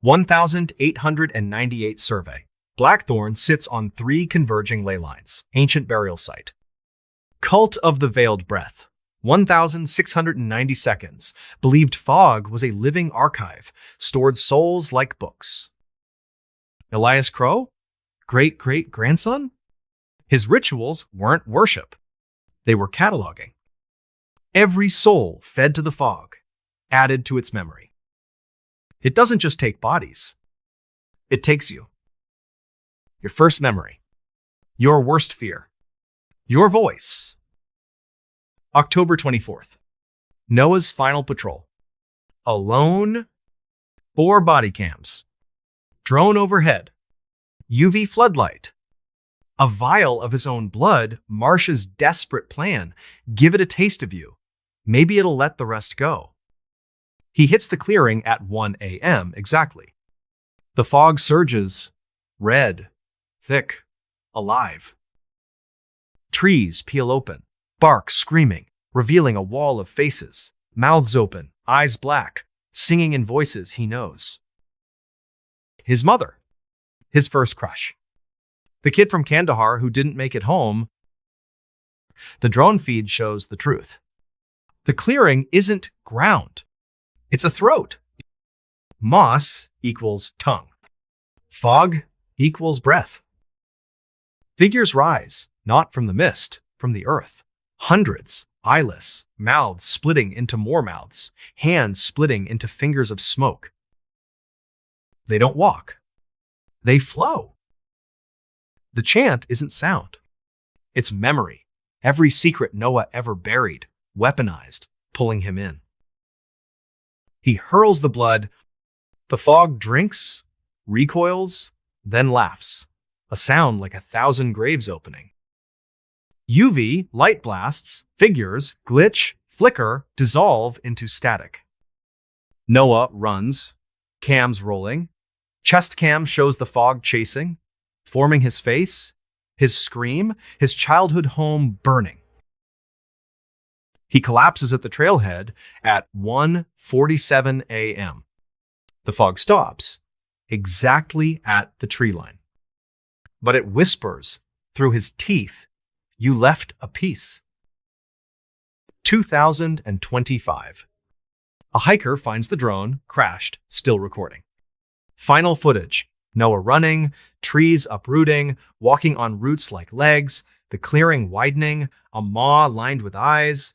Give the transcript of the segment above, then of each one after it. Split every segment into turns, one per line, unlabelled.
1898 survey. Blackthorn sits on three converging ley lines. Ancient burial site. Cult of the Veiled Breath. 1,690 seconds. Believed fog was a living archive, stored souls like books. Elias Crow? Great-great-grandson? His rituals weren't worship. They were cataloging. Every soul fed to the fog, added to its memory. It doesn't just take bodies. It takes you. Your first memory. Your worst fear. Your voice. October 24th. Noah's final patrol. Alone. 4 body cams. Drone overhead. UV floodlight. A vial of his own blood, Marsh's desperate plan. Give it a taste of you. Maybe it'll let the rest go. He hits the clearing at 1 a.m. exactly. The fog surges. Red. Thick. Alive. Trees peel open. Bark screaming, revealing a wall of faces. Mouths open, eyes black, singing in voices he knows. His mother. His first crush. The kid from Kandahar who didn't make it home. The drone feed shows the truth. The clearing isn't ground. It's a throat. Moss equals tongue. Fog equals breath. Figures rise, not from the mist, from the earth. Hundreds, eyeless, mouths splitting into more mouths, hands splitting into fingers of smoke. They don't walk. They flow. The chant isn't sound. It's memory. Every secret Noah ever buried, weaponized, pulling him in. He hurls the blood. The fog drinks, recoils, then laughs. A sound like 1,000 graves opening. UV, light blasts, figures, glitch, flicker, dissolve into static. Noah runs, cams rolling. Chest cam shows the fog chasing, forming his face, his scream, his childhood home burning. He collapses at the trailhead at 1:47 a.m. The fog stops, exactly at the tree line. But it whispers through his teeth, "You left a piece." 2025. A hiker finds the drone, crashed, still recording. Final footage. Noah running, trees uprooting, walking on roots like legs, the clearing widening, a maw lined with eyes.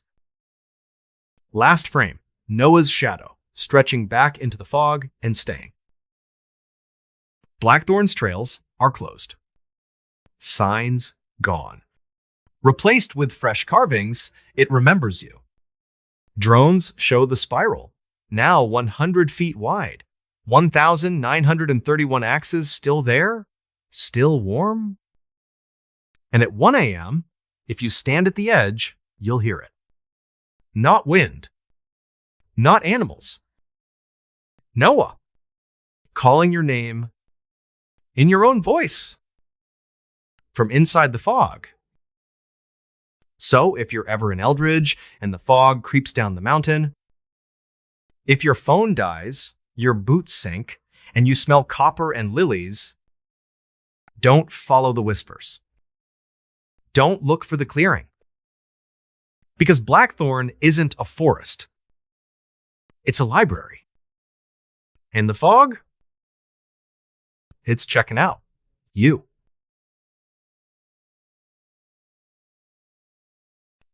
Last frame. Noah's shadow, stretching back into the fog and staying. Blackthorn's trails are closed. Signs gone. Replaced with fresh carvings, it remembers you. Drones show the spiral, now 100 feet wide. 1,931 axes still there, still warm. And at 1 a.m., if you stand at the edge, you'll hear it. Not wind. Not animals. Noah, calling your name in your own voice from inside the fog. So if you're ever in Eldridge and the fog creeps down the mountain, if your phone dies, your boots sink, and you smell copper and lilies, don't follow the whispers. Don't look for the clearing. Because Blackthorn isn't a forest. It's a library. And the fog? It's checking out. You.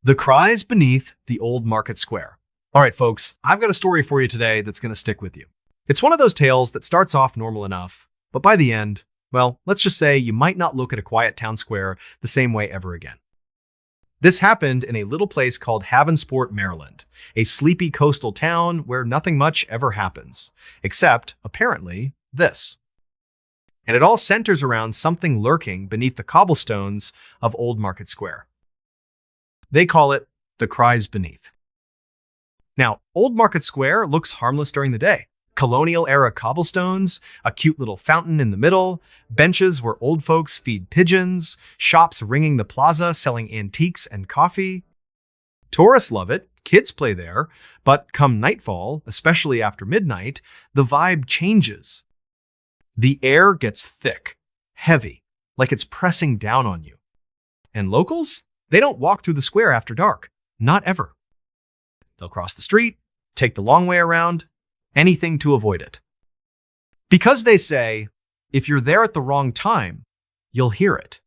The Cries Beneath the Old Market Square. All right, folks, I've got a story for you today that's going to stick with you. It's one of those tales that starts off normal enough, but by the end, well, let's just say you might not look at a quiet town square the same way ever again. This happened in a little place called Havensport, Maryland, a sleepy coastal town where nothing much ever happens, except, apparently, this. And it all centers around something lurking beneath the cobblestones of Old Market Square. They call it the Cries Beneath. Now, Old Market Square looks harmless during the day. Colonial-era cobblestones, a cute little fountain in the middle, benches where old folks feed pigeons, shops ringing the plaza selling antiques and coffee. Tourists love it, kids play there, but come nightfall, especially after midnight, the vibe changes. The air gets thick, heavy, like it's pressing down on you. And locals? They don't walk through the square after dark. Not ever. They'll cross the street, take the long way around, anything to avoid it. Because they say, if you're there at the wrong time, you'll hear it.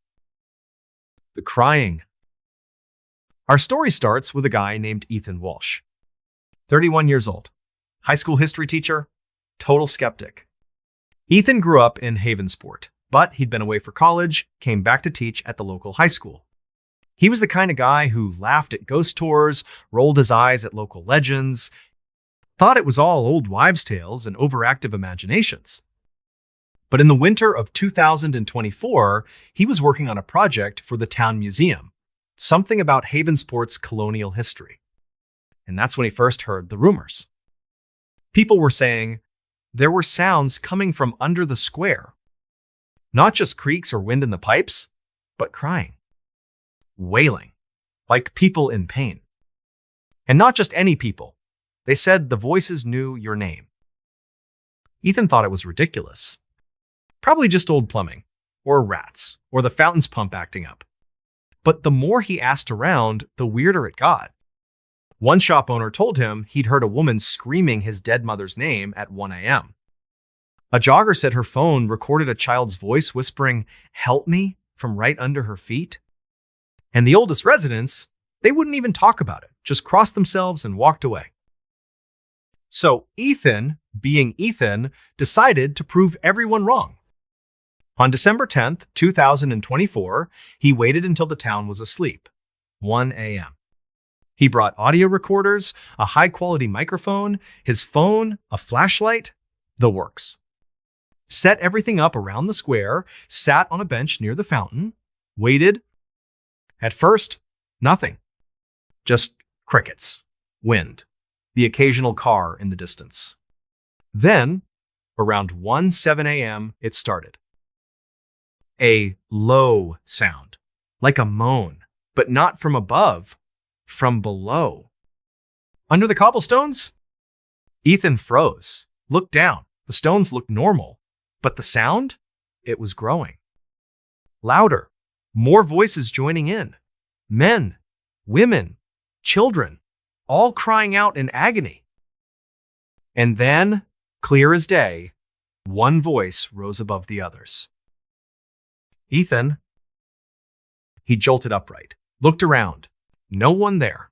The crying. Our story starts with a guy named Ethan Walsh. 31 years old. High school history teacher. Total skeptic. Ethan grew up in Havensport, but he'd been away for college, came back to teach at the local high school. He was the kind of guy who laughed at ghost tours, rolled his eyes at local legends, thought it was all old wives' tales and overactive imaginations. But in the winter of 2024, he was working on a project for the town museum, something about Havensport's colonial history. And that's when he first heard the rumors. People were saying there were sounds coming from under the square. Not just creaks or wind in the pipes, but crying. Wailing, like people in pain. And not just any people. They said the voices knew your name. Ethan thought it was ridiculous. Probably just old plumbing, or rats, or the fountain's pump acting up. But the more he asked around, the weirder it got. One shop owner told him he'd heard a woman screaming his dead mother's name at 1 a.m. A jogger said her phone recorded a child's voice whispering, "Help me," from right under her feet. And the oldest residents, they wouldn't even talk about it, just crossed themselves and walked away. So Ethan, being Ethan, decided to prove everyone wrong. On December 10th, 2024, he waited until the town was asleep, 1 a.m. He brought audio recorders, a high-quality microphone, his phone, a flashlight, the works. Set everything up around the square, sat on a bench near the fountain, waited. At first, nothing. Just crickets, wind, the occasional car in the distance. Then, around 1:07 a.m., it started. A low sound, like a moan, but not from above, from below. Under the cobblestones? Ethan froze, looked down. The stones looked normal, but the sound? It was growing. Louder, more voices joining in. Men, women, children, all crying out in agony. And then, clear as day, one voice rose above the others. Ethan. He jolted upright, looked around. No one there.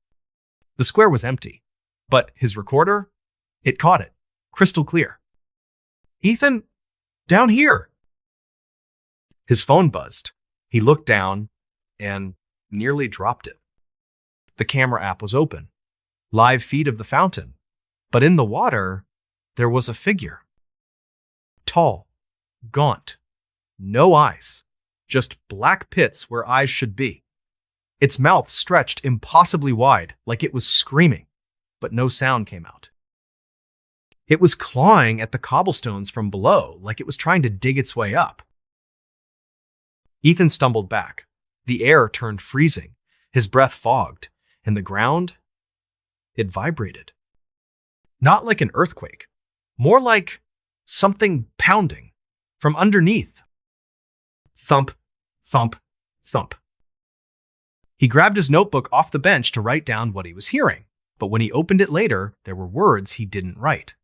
The square was empty, but his recorder, it caught it, crystal clear. Ethan, down here. His phone buzzed. He looked down and nearly dropped it. The camera app was open. Live feed of the fountain. But in the water, there was a figure. Tall, gaunt, no eyes. Just black pits where eyes should be. Its mouth stretched impossibly wide, like it was screaming, but no sound came out. It was clawing at the cobblestones from below, like it was trying to dig its way up. Ethan stumbled back. The air turned freezing, his breath fogged, and the ground, it vibrated. Not like an earthquake, more like something pounding from underneath. Thump, thump, thump. He grabbed his notebook off the bench to write down what he was hearing, but when he opened it later, there were words he didn't write.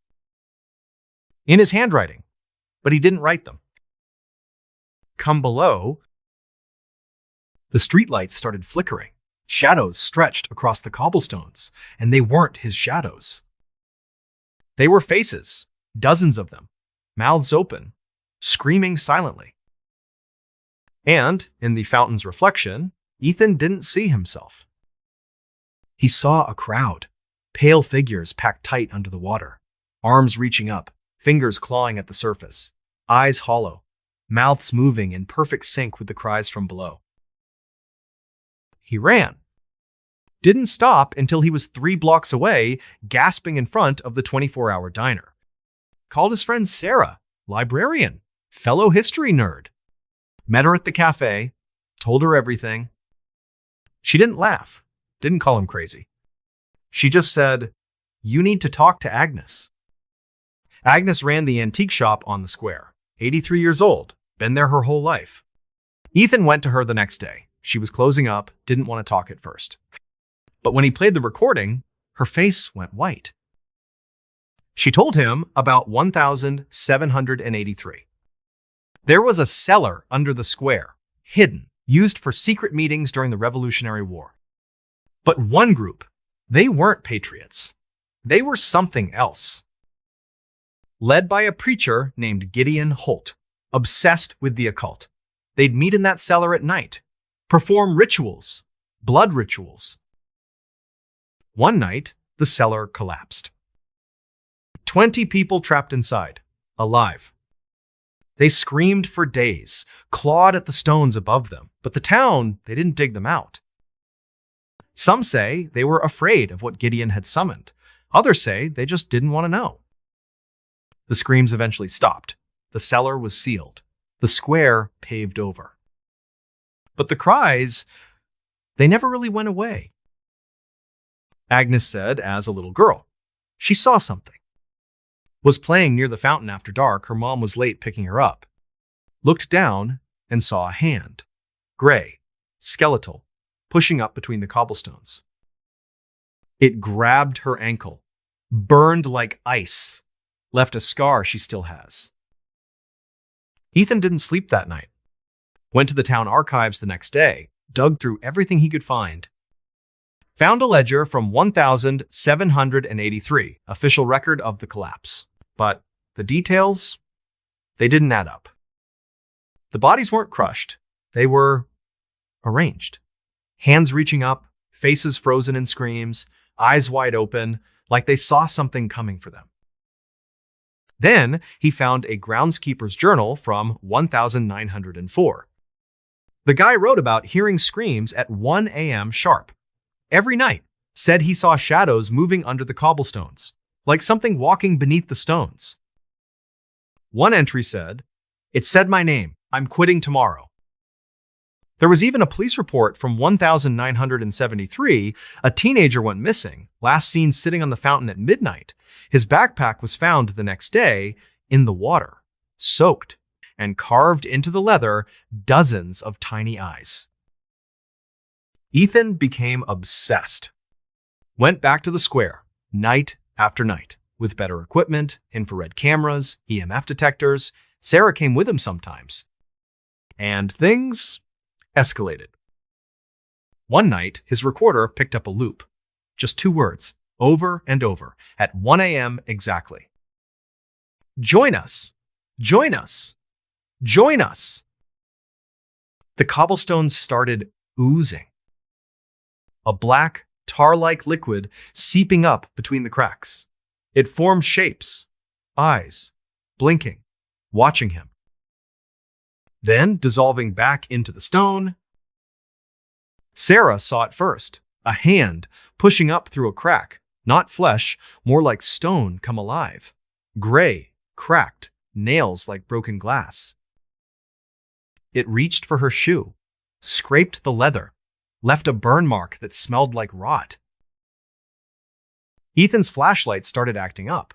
In his handwriting, but he didn't write them. Come below. The streetlights started flickering. Shadows stretched across the cobblestones, and they weren't his shadows. They were faces, dozens of them, mouths open, screaming silently. And, in the fountain's reflection, Ethan didn't see himself. He saw a crowd, pale figures packed tight under the water, arms reaching up, fingers clawing at the surface, eyes hollow, mouths moving in perfect sync with the cries from below. He ran. Didn't stop until he was 3 blocks away, gasping in front of the 24-hour diner. Called his friend Sarah, librarian, fellow history nerd. Met her at the cafe, told her everything. She didn't laugh, didn't call him crazy. She just said, "You need to talk to Agnes." Agnes ran the antique shop on the square. 83 years old, been there her whole life. Ethan went to her the next day. She was closing up, didn't want to talk at first. But when he played the recording, her face went white. She told him about 1783. There was a cellar under the square, hidden, used for secret meetings during the Revolutionary War. But one group, they weren't patriots. They were something else. Led by a preacher named Gideon Holt, obsessed with the occult. They'd meet in that cellar at night, perform rituals, blood rituals. One night, the cellar collapsed. 20 people trapped inside, alive. They screamed for days, clawed at the stones above them, but the town, they didn't dig them out. Some say they were afraid of what Gideon had summoned. Others say they just didn't want to know. The screams eventually stopped. The cellar was sealed. The square paved over. But the cries, they never really went away. Agnes said, as a little girl, she saw something. Was playing near the fountain after dark. Her mom was late picking her up. Looked down and saw a hand. Gray, skeletal, pushing up between the cobblestones. It grabbed her ankle, burned like ice, left a scar she still has. Ethan didn't sleep that night. Went to the town archives the next day, dug through everything he could find. Found a ledger from 1783, official record of the collapse. But the details, they didn't add up. The bodies weren't crushed. They were arranged. Hands reaching up, faces frozen in screams, eyes wide open, like they saw something coming for them. Then he found a groundskeeper's journal from 1904. The guy wrote about hearing screams at 1 a.m. sharp. Every night, said he saw shadows moving under the cobblestones, like something walking beneath the stones. One entry said, "It said my name. I'm quitting tomorrow." There was even a police report from 1973. A teenager went missing, last seen sitting on the fountain at midnight. His backpack was found the next day in the water, soaked, and carved into the leather dozens of tiny eyes. Ethan became obsessed. Went back to the square, night after night, with better equipment, infrared cameras, EMF detectors. Sarah came with him sometimes. And things escalated. One night, his recorder picked up a loop. Just 2 words, over and over, at 1 a.m. exactly. "Join us! Join us! Join us!" The cobblestones started oozing. A black, tar-like liquid seeping up between the cracks. It formed shapes, eyes, blinking, watching him. Then dissolving back into the stone. Sarah saw it first, a hand pushing up through a crack, not flesh, more like stone come alive. Gray, cracked, nails like broken glass. It reached for her shoe, scraped the leather, left a burn mark that smelled like rot. Ethan's flashlight started acting up.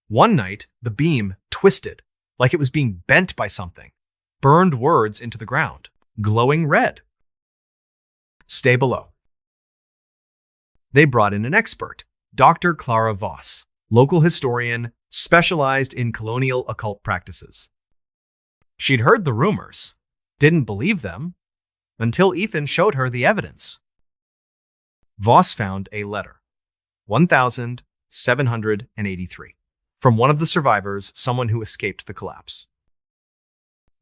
One night, the beam twisted, like it was being bent by something. Burned words into the ground, glowing red. "Stay below." They brought in an expert, Dr. Clara Voss, local historian, specialized in colonial occult practices. She'd heard the rumors, didn't believe them, until Ethan showed her the evidence. Voss found a letter, 1783, from one of the survivors, someone who escaped the collapse.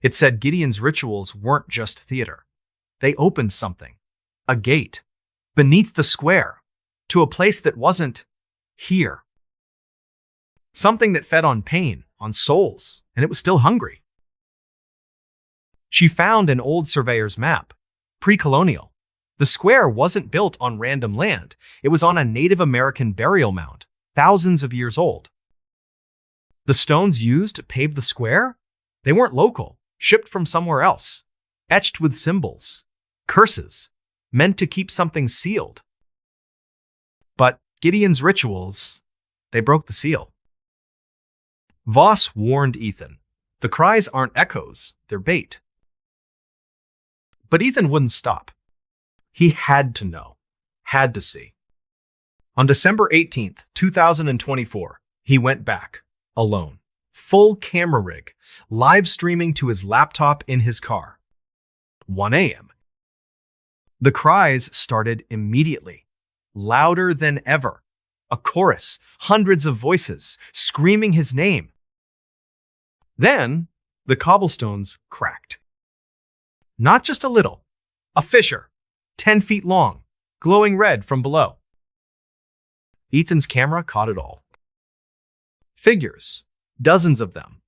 It said Gideon's rituals weren't just theater. They opened something, a gate, beneath the square, to a place that wasn't here. Something that fed on pain, on souls, and it was still hungry. She found an old surveyor's map, pre-colonial. The square wasn't built on random land. It was on a Native American burial mound, thousands of years old. The stones used to pave the square? They weren't local, shipped from somewhere else, etched with symbols, curses, meant to keep something sealed. But Gideon's rituals, they broke the seal. Voss warned Ethan, The cries aren't echoes, they're bait. But Ethan wouldn't stop. He had to know, had to see. On December 18th, 2024, he went back, alone, full camera rig, live streaming to his laptop in his car. 1 a.m. The cries started immediately, louder than ever. A chorus, hundreds of voices, screaming his name. Then, the cobblestones cracked. Not just a little, a fissure, 10 feet long, glowing red from below. Ethan's camera caught it all. Figures, dozens of them,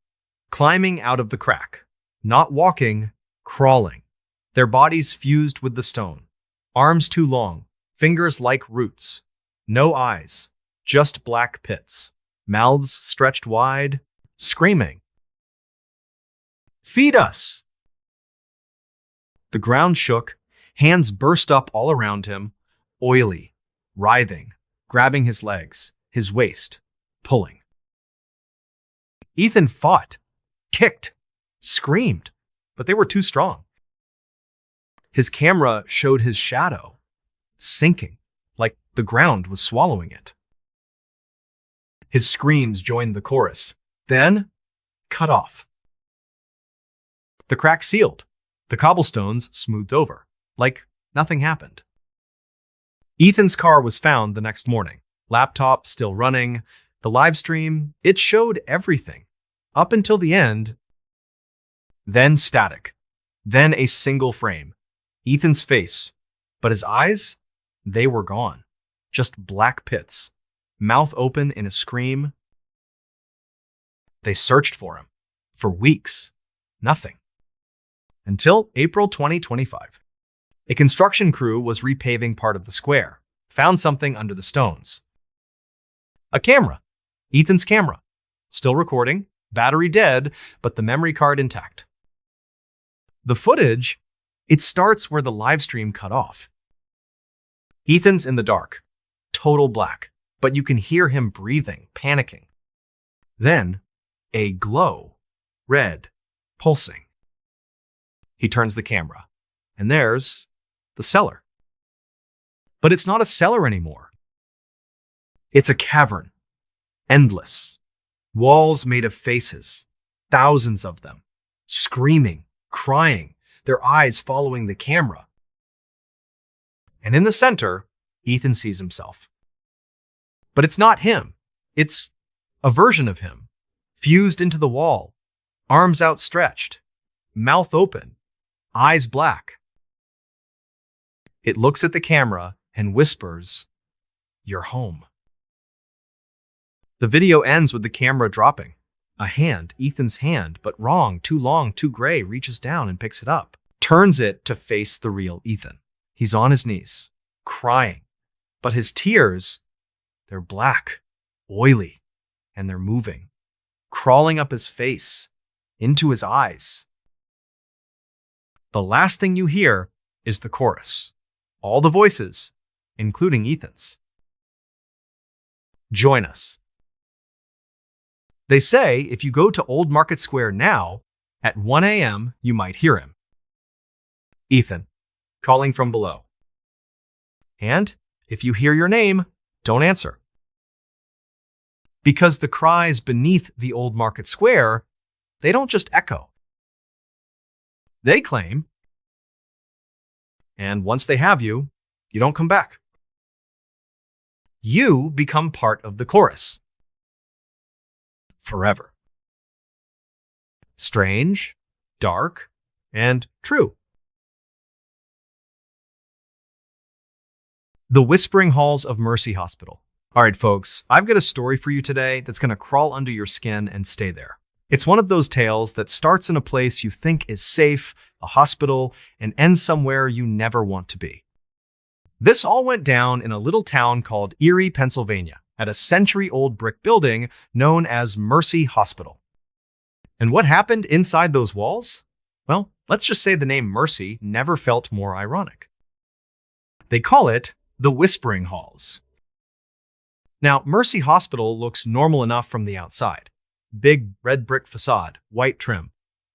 climbing out of the crack, not walking, crawling. Their bodies fused with the stone, arms too long, fingers like roots, no eyes, just black pits, mouths stretched wide, screaming. "Feed us!" The ground shook, hands burst up all around him, oily, writhing, grabbing his legs, his waist, pulling. Ethan fought, kicked, screamed, but they were too strong. His camera showed his shadow, sinking, like the ground was swallowing it. His screams joined the chorus, then cut off. The crack sealed, the cobblestones smoothed over, like nothing happened. Ethan's car was found the next morning, laptop still running. The live stream, it showed everything, up until the end. Then static, then a single frame, Ethan's face, but his eyes, they were gone, just black pits, mouth open in a scream. They searched for him, for weeks, nothing. Until April 2025. A construction crew was repaving part of the square, found something under the stones. A camera. Ethan's camera. Still recording, battery dead, but the memory card intact. The footage, it starts where the live stream cut off. Ethan's in the dark, total black, but you can hear him breathing, panicking. Then, a glow, red, pulsing. He turns the camera, and there's the cellar. But it's not a cellar anymore. It's a cavern, endless. Walls made of faces, thousands of them, screaming, crying, their eyes following the camera. And in the center, Ethan sees himself. But it's not him. It's a version of him, fused into the wall, arms outstretched, mouth open, eyes black. It looks at the camera and whispers, "You're home." The video ends with the camera dropping. A hand, Ethan's hand, but wrong, too long, too gray, reaches down and picks it up, turns it to face the real Ethan. He's on his knees, crying, but his tears, they're black, oily, and they're moving, crawling up his face, into his eyes. The last thing you hear is the chorus, all the voices, including Ethan's. Join us. They say if you go to Old Market Square now, at 1 a.m., you might hear him. Ethan, calling from below. And if you hear your name, don't answer. Because the cries beneath the Old Market Square, they don't just echo. They claim, and once they have you, you don't come back. You become part of the chorus. Forever. Strange, dark, and true. The Whispering Halls of Mercy Hospital. All right, folks, I've got a story for you today that's going to crawl under your skin and stay there. It's one of those tales that starts in a place you think is safe, a hospital, and ends somewhere you never want to be. This all went down in a little town called Erie, Pennsylvania, at a century-old brick building known as Mercy Hospital. And what happened inside those walls? Well, let's just say the name Mercy never felt more ironic. They call it the Whispering Halls. Now, Mercy Hospital looks normal enough from the outside. Big red brick facade, white trim.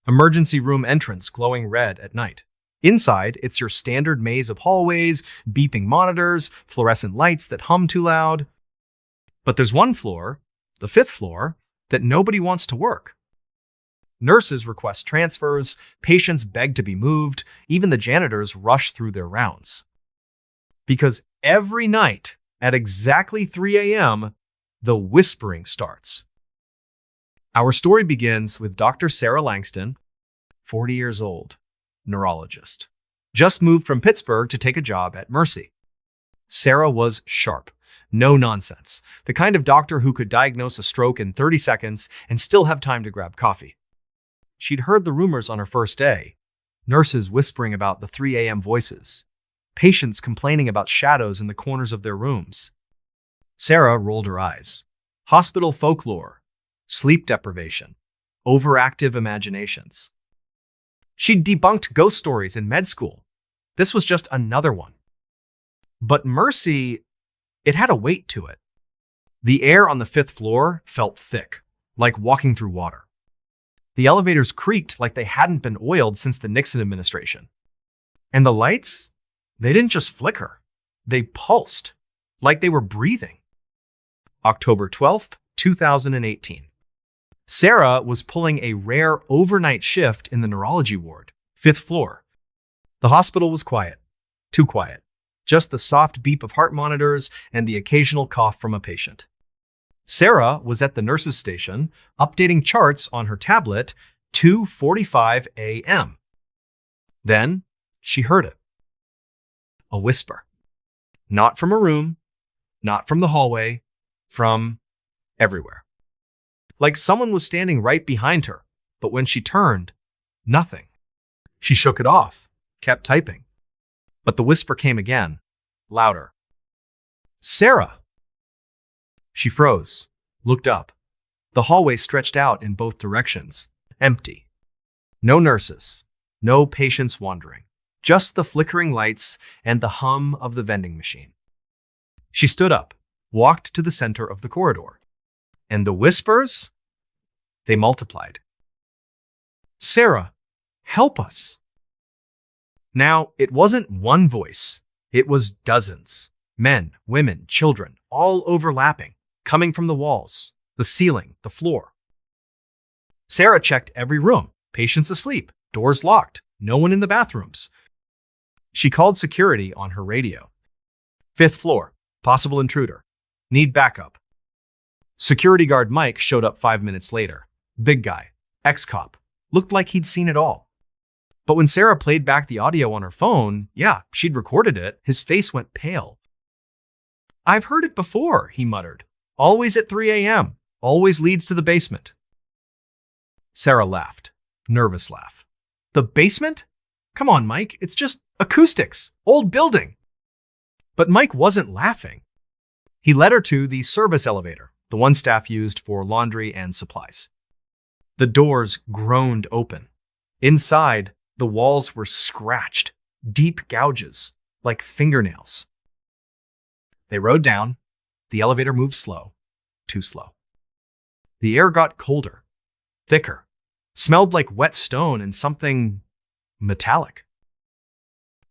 Emergency room entrance glowing red at night. Inside, it's your standard maze of hallways, beeping monitors, fluorescent lights that hum too loud. But there's one floor, the 5th floor, that nobody wants to work. Nurses request transfers, patients beg to be moved, even the janitors rush through their rounds. Because every night, at exactly 3 a.m., the whispering starts. Our story begins with Dr. Sarah Langston, 40 years old, neurologist. Just moved from Pittsburgh to take a job at Mercy. Sarah was sharp, no nonsense, the kind of doctor who could diagnose a stroke in 30 seconds and still have time to grab coffee. She'd heard the rumors on her first day, nurses whispering about the 3 a.m. voices, patients complaining about shadows in the corners of their rooms. Sarah rolled her eyes. Hospital folklore, sleep deprivation, overactive imaginations. She'd debunked ghost stories in med school. This was just another one. But Mercy, it had a weight to it. The air on the 5th floor felt thick, like walking through water. The elevators creaked like they hadn't been oiled since the Nixon administration. And the lights? They didn't just flicker. They pulsed, like they were breathing. October 12th, 2018. Sarah was pulling a rare overnight shift in the neurology ward, 5th floor. The hospital was quiet. Too quiet. Just the soft beep of heart monitors and the occasional cough from a patient. Sarah was at the nurse's station, updating charts on her tablet, 2:45 a.m. Then she heard it. A whisper. Not from a room, not from the hallway, from everywhere. Like someone was standing right behind her, but when she turned, nothing. She shook it off, kept typing. But the whisper came again, louder. Sarah! She froze, looked up. The hallway stretched out in both directions, empty. No nurses, no patients wandering, just the flickering lights and the hum of the vending machine. She stood up, walked to the center of the corridor. And the whispers? They multiplied. Sarah, help us. Now, it wasn't one voice. It was dozens. Men, women, children, all overlapping, coming from the walls, the ceiling, the floor. Sarah checked every room. Patients asleep, doors locked, no one in the bathrooms. She called security on her radio. 5th floor, possible intruder. Need backup. Security guard Mike showed up 5 minutes later. Big guy, ex-cop, looked like he'd seen it all. But when Sarah played back the audio on her phone, yeah, she'd recorded it, his face went pale. I've heard it before, he muttered. Always at 3 a.m., always leads to the basement. Sarah laughed, nervous laugh. The basement? Come on, Mike, it's just acoustics, old building. But Mike wasn't laughing. He led her to the service elevator, the one staff used for laundry and supplies. The doors groaned open. Inside, the walls were scratched, deep gouges, like fingernails. They rode down. The elevator moved slow, too slow. The air got colder, thicker, smelled like wet stone and something metallic.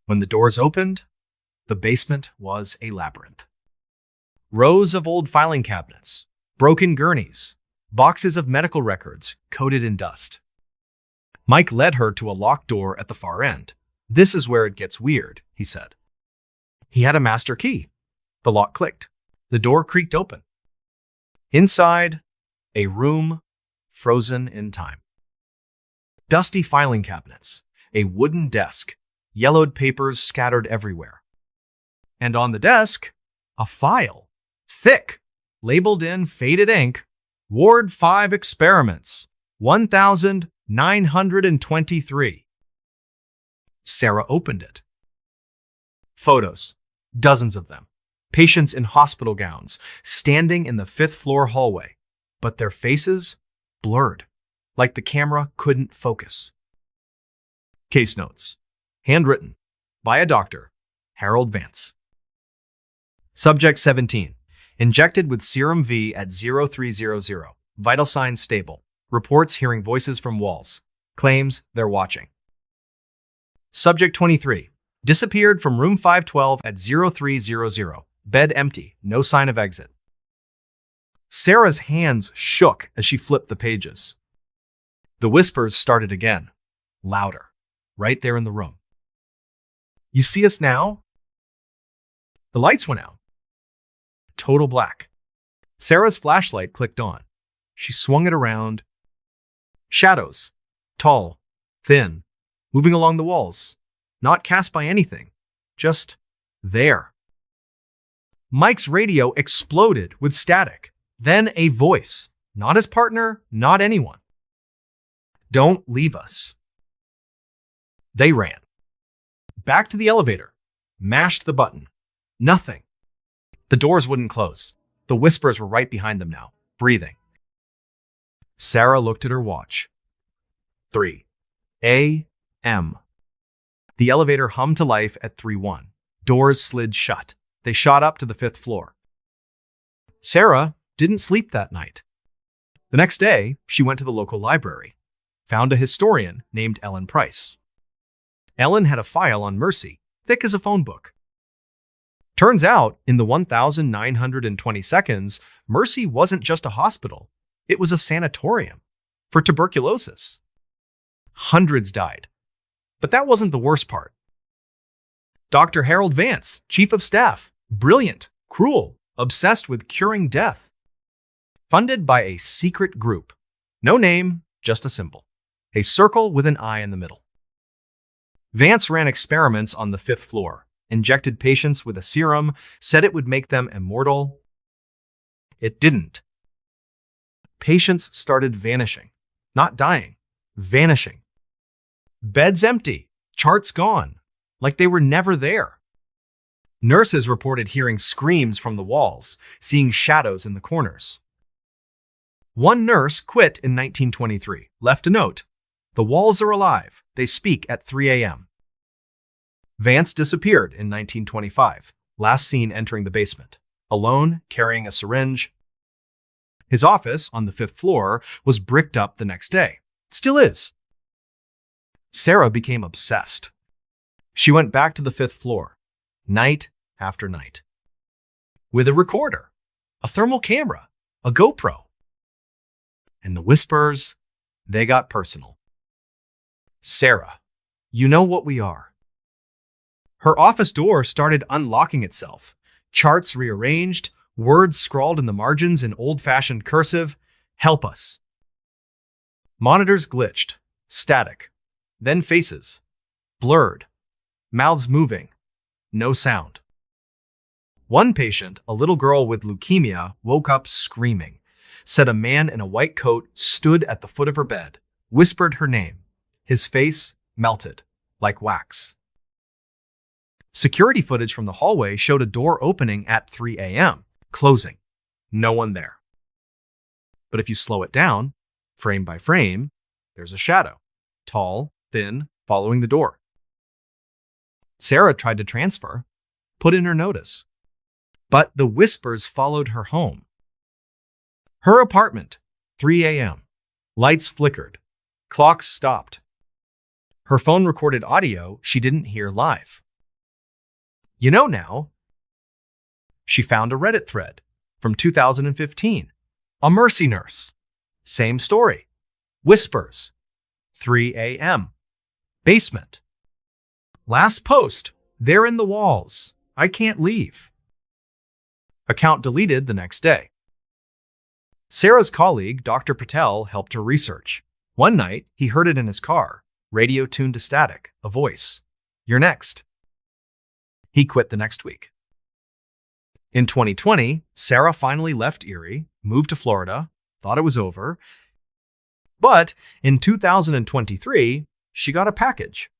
When the doors opened, the basement was a labyrinth. Rows of old filing cabinets, broken gurneys, boxes of medical records coated in dust. Mike led her to a locked door at the far end. This is where it gets weird, he said. He had a master key. The lock clicked. The door creaked open. Inside, a room frozen in time. Dusty filing cabinets, a wooden desk, yellowed papers scattered everywhere. And on the desk, a file, thick, labeled in faded ink, Ward 5 Experiments, 1923. Sarah opened it. Photos, dozens of them. Patients in hospital gowns, standing in the 5th floor hallway, but their faces blurred, like the camera couldn't focus. Case notes. Handwritten by a doctor, Harold Vance. Subject 17. Injected with serum V at 0300. Vital signs stable. Reports hearing voices from walls. Claims they're watching. Subject 23. Disappeared from room 512 at 0300. Bed empty. No sign of exit. Sarah's hands shook as she flipped the pages. The whispers started again. Louder. Right there in the room. You see us now? The lights went out. Total black. Sarah's flashlight clicked on. She swung it around. Shadows. Tall. Thin. Moving along the walls. Not cast by anything. Just there. Mike's radio exploded with static. Then a voice. Not his partner, not anyone. Don't leave us. They ran. Back to the elevator. Mashed the button. Nothing. The doors wouldn't close. The whispers were right behind them now, breathing. Sarah looked at her watch. 3 a.m. The elevator hummed to life at 3:01. Doors slid shut. They shot up to the 5th floor. Sarah didn't sleep that night. The next day, she went to the local library, found a historian named Ellen Price. Ellen had a file on Mercy, thick as a phone book. Turns out, in the 1,920 seconds, Mercy wasn't just a hospital. It was a sanatorium for tuberculosis. Hundreds died. But that wasn't the worst part. Dr. Harold Vance, chief of staff, brilliant, cruel, obsessed with curing death. Funded by a secret group. No name, just a symbol. A circle with an eye in the middle. Vance ran experiments on the 5th floor. Injected patients with a serum, said it would make them immortal. It didn't. Patients started vanishing. Not dying. Vanishing. Beds empty. Charts gone. Like they were never there. Nurses reported hearing screams from the walls, seeing shadows in the corners. One nurse quit in 1923, left a note. The walls are alive. They speak at 3 a.m. Vance disappeared in 1925, last seen entering the basement, alone, carrying a syringe. His office on the 5th floor was bricked up the next day. Still is. Sarah became obsessed. She went back to the 5th floor, night after night. With a recorder, a thermal camera, a GoPro. And the whispers, they got personal. Sarah, you know what we are. Her office door started unlocking itself. Charts rearranged, words scrawled in the margins in old-fashioned cursive. Help us. Monitors glitched. Static. Then faces. Blurred. Mouths moving. No sound. One patient, a little girl with leukemia, woke up screaming. Said a man in a white coat stood at the foot of her bed, whispered her name. His face melted, like wax. Security footage from the hallway showed a door opening at 3 a.m., closing. No one there. But if you slow it down, frame by frame, there's a shadow. Tall, thin, following the door. Sarah tried to transfer, put in her notice. But the whispers followed her home. Her apartment, 3 a.m. Lights flickered. Clocks stopped. Her phone recorded audio she didn't hear live. You know now. She found a Reddit thread from 2015. A Mercy nurse. Same story. Whispers. 3 a.m. Basement. Last post. They're in the walls. I can't leave. Account deleted the next day. Sarah's colleague, Dr. Patel, helped her research. One night, he heard it in his car. Radio tuned to static. A voice. You're next. He quit the next week. In 2020, Sarah finally left Erie, moved to Florida, thought it was over. But in 2023, she got a package.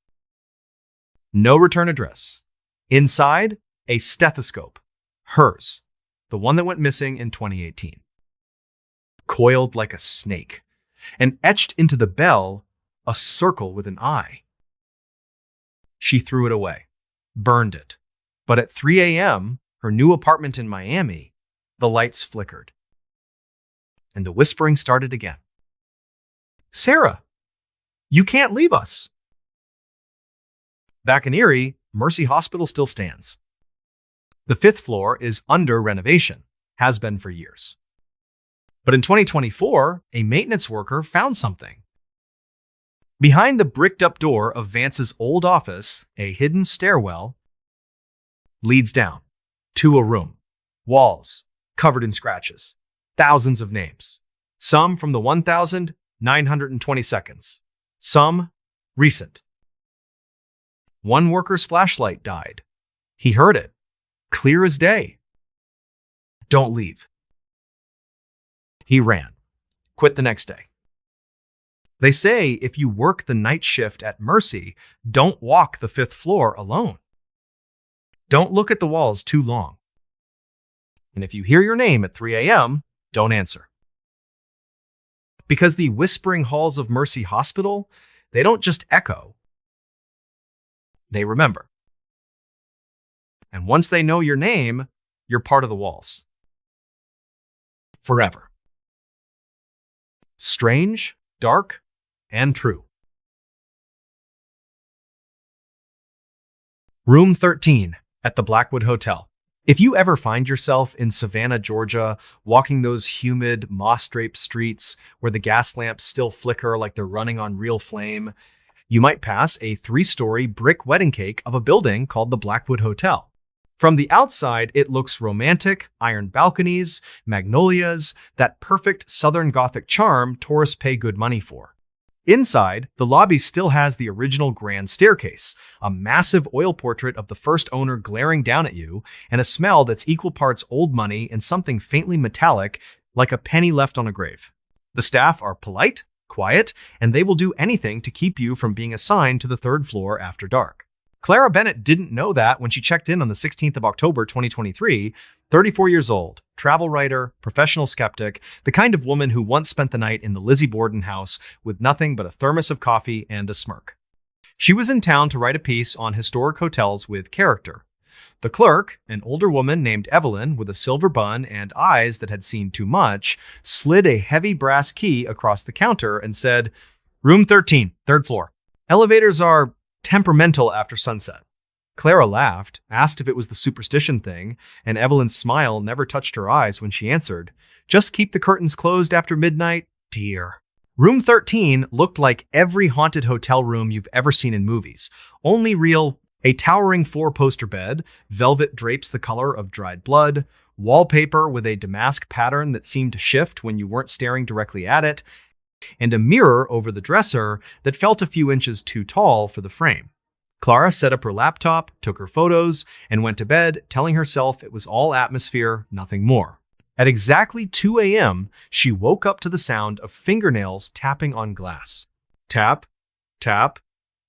No return address. Inside, a stethoscope. Hers. The one that went missing in 2018. Coiled like a snake. And etched into the bell, a circle with an eye. She threw it away. Burned it. But at 3 a.m., her new apartment in Miami, the lights flickered. and the whispering started again. "Sarah, you can't leave us." Back in Erie, Mercy Hospital still stands. The fifth floor is under renovation, has been for years. But in 2024, a maintenance worker found something. Behind the bricked-up door of Vance's old office, a hidden stairwell leads down to a room. Walls covered in scratches. Thousands of names. Some from the 1,920 seconds. Some recent. One worker's flashlight died. He heard it. Clear as day. "Don't leave." He ran. Quit the next day. They say if you work the night shift at Mercy, don't walk the fifth floor alone. Don't look at the walls too long. And if you hear your name at 3 a.m., don't answer. Because the whispering halls of Mercy Hospital, they don't just echo. They remember. And once they know your name, you're part of the walls. Forever. Strange, dark, and true. Room 13 at the Blackwood Hotel. If you ever find yourself in Savannah, Georgia, walking those humid, moss-draped streets where the gas lamps still flicker like they're running on real flame, you might pass a 3-story brick wedding cake of a building called the Blackwood Hotel. From the outside, it looks romantic, iron balconies, magnolias, that perfect Southern Gothic charm tourists pay good money for. Inside, the lobby still has the original grand staircase, a massive oil portrait of the first owner glaring down at you, and a smell that's equal parts old money and something faintly metallic, like a penny left on a grave. The staff are polite, quiet, and they will do anything to keep you from being assigned to the third floor after dark. Clara Bennett didn't know that when she checked in on the 16th of October 2023, 34 years old, travel writer, professional skeptic, the kind of woman who once spent the night in the Lizzie Borden house with nothing but a thermos of coffee and a smirk. She was in town to write a piece on historic hotels with character. The clerk, an older woman named Evelyn with a silver bun and eyes that had seen too much, slid a heavy brass key across the counter and said, "Room 13, third floor. Elevators are temperamental after sunset." Clara laughed, asked if it was the superstition thing, and Evelyn's smile never touched her eyes when she answered, "Just keep the curtains closed after midnight, dear." Room 13 looked like every haunted hotel room you've ever seen in movies, only real. A towering 4-poster bed, velvet drapes the color of dried blood, wallpaper with a damask pattern that seemed to shift when you weren't staring directly at it, and a mirror over the dresser that felt a few inches too tall for the frame. Clara set up her laptop, took her photos, and went to bed, telling herself it was all atmosphere, nothing more. At exactly 2 a.m., she woke up to the sound of fingernails tapping on glass. Tap, tap,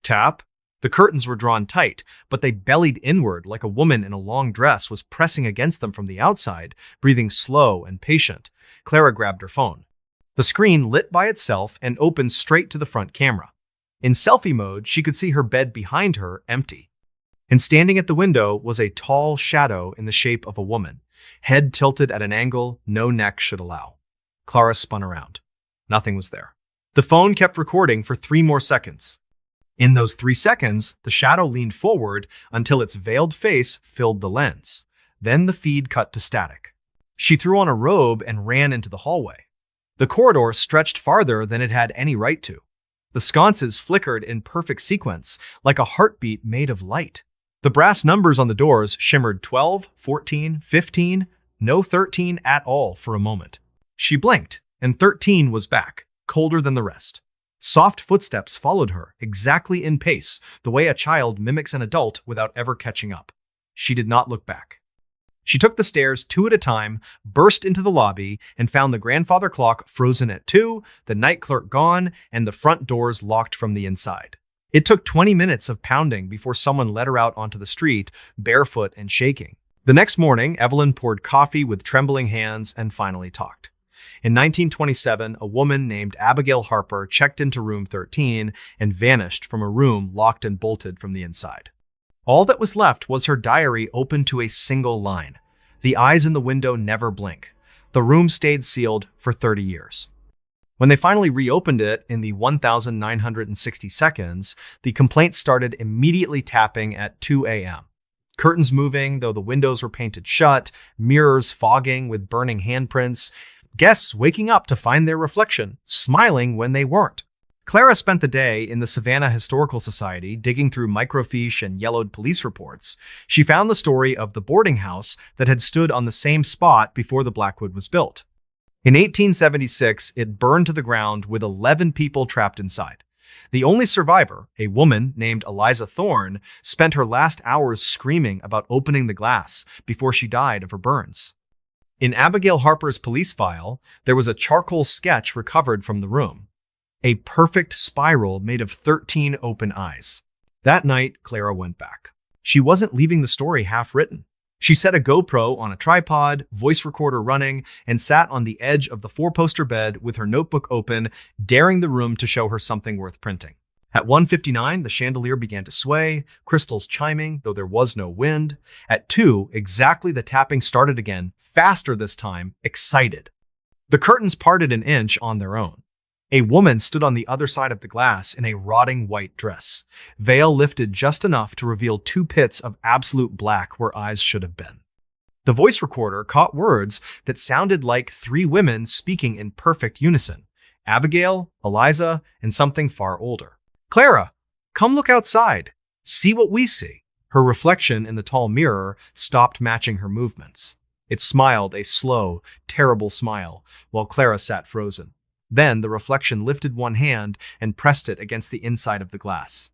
tap. The curtains were drawn tight, but they bellied inward like a woman in a long dress was pressing against them from the outside, breathing slow and patient. Clara grabbed her phone. The screen lit by itself and opened straight to the front camera. In selfie mode, she could see her bed behind her empty. And standing at the window was a tall shadow in the shape of a woman, head tilted at an angle no neck should allow. Clara spun around. Nothing was there. The phone kept recording for 3 more seconds. In those 3 seconds, the shadow leaned forward until its veiled face filled the lens. Then the feed cut to static. She threw on a robe and ran into the hallway. The corridor stretched farther than it had any right to. The sconces flickered in perfect sequence, like a heartbeat made of light. The brass numbers on the doors shimmered 12, 14, 15, no 13 at all for a moment. She blinked, and 13 was back, colder than the rest. Soft footsteps followed her, exactly in pace, the way a child mimics an adult without ever catching up. She did not look back. She took the stairs 2 at a time, burst into the lobby, and found the grandfather clock frozen at 2, the night clerk gone, and the front doors locked from the inside. It took 20 minutes of pounding before someone let her out onto the street, barefoot and shaking. The next morning, Evelyn poured coffee with trembling hands and finally talked. In 1927, a woman named Abigail Harper checked into room 13 and vanished from a room locked and bolted from the inside. All that was left was her diary open to a single line. The eyes in the window never blink. The room stayed sealed for 30 years. When they finally reopened it in the 1960 seconds, the complaint started immediately tapping at 2 a.m. Curtains moving, though the windows were painted shut, mirrors fogging with burning handprints, guests waking up to find their reflection, smiling when they weren't. Clara spent the day in the Savannah Historical Society digging through microfiche and yellowed police reports. She found the story of the boarding house that had stood on the same spot before the Blackwood was built. In 1876, it burned to the ground with 11 people trapped inside. The only survivor, a woman named Eliza Thorne, spent her last hours screaming about opening the glass before she died of her burns. In Abigail Harper's police file, there was a charcoal sketch recovered from the room. A perfect spiral made of 13 open eyes. That night, Clara went back. She wasn't leaving the story half-written. She set a GoPro on a tripod, voice recorder running, and sat on the edge of the four-poster bed with her notebook open, daring the room to show her something worth printing. At 1:59, the chandelier began to sway, crystals chiming, though there was no wind. At 2, exactly, the tapping started again, faster this time, excited. The curtains parted an inch on their own. A woman stood on the other side of the glass in a rotting white dress, veil lifted just enough to reveal 2 pits of absolute black where eyes should have been. The voice recorder caught words that sounded like 3 women speaking in perfect unison: Abigail, Eliza, and something far older. "Clara, come look outside. See what we see." Her reflection in the tall mirror stopped matching her movements. It smiled a slow, terrible smile, while Clara sat frozen. Then the reflection lifted one hand and pressed it against the inside of the glass.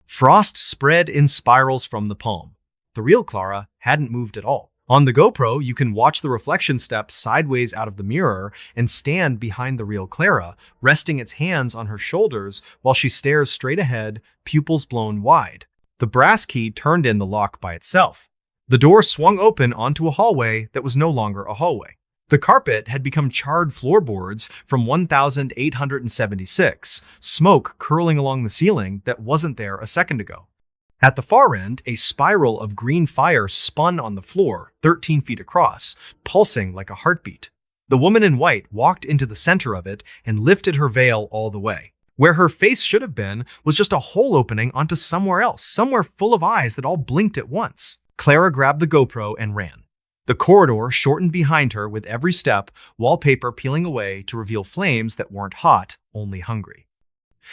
Frost spread in spirals from the palm. The real Clara hadn't moved at all. On the GoPro, you can watch the reflection step sideways out of the mirror and stand behind the real Clara, resting its hands on her shoulders while she stares straight ahead, pupils blown wide. The brass key turned in the lock by itself. The door swung open onto a hallway that was no longer a hallway. The carpet had become charred floorboards from 1876, smoke curling along the ceiling that wasn't there a second ago. At the far end, a spiral of green fire spun on the floor, 13 feet across, pulsing like a heartbeat. The woman in white walked into the center of it and lifted her veil all the way. Where her face should have been was just a hole opening onto somewhere else, somewhere full of eyes that all blinked at once. Clara grabbed the GoPro and ran. The corridor shortened behind her with every step, wallpaper peeling away to reveal flames that weren't hot, only hungry.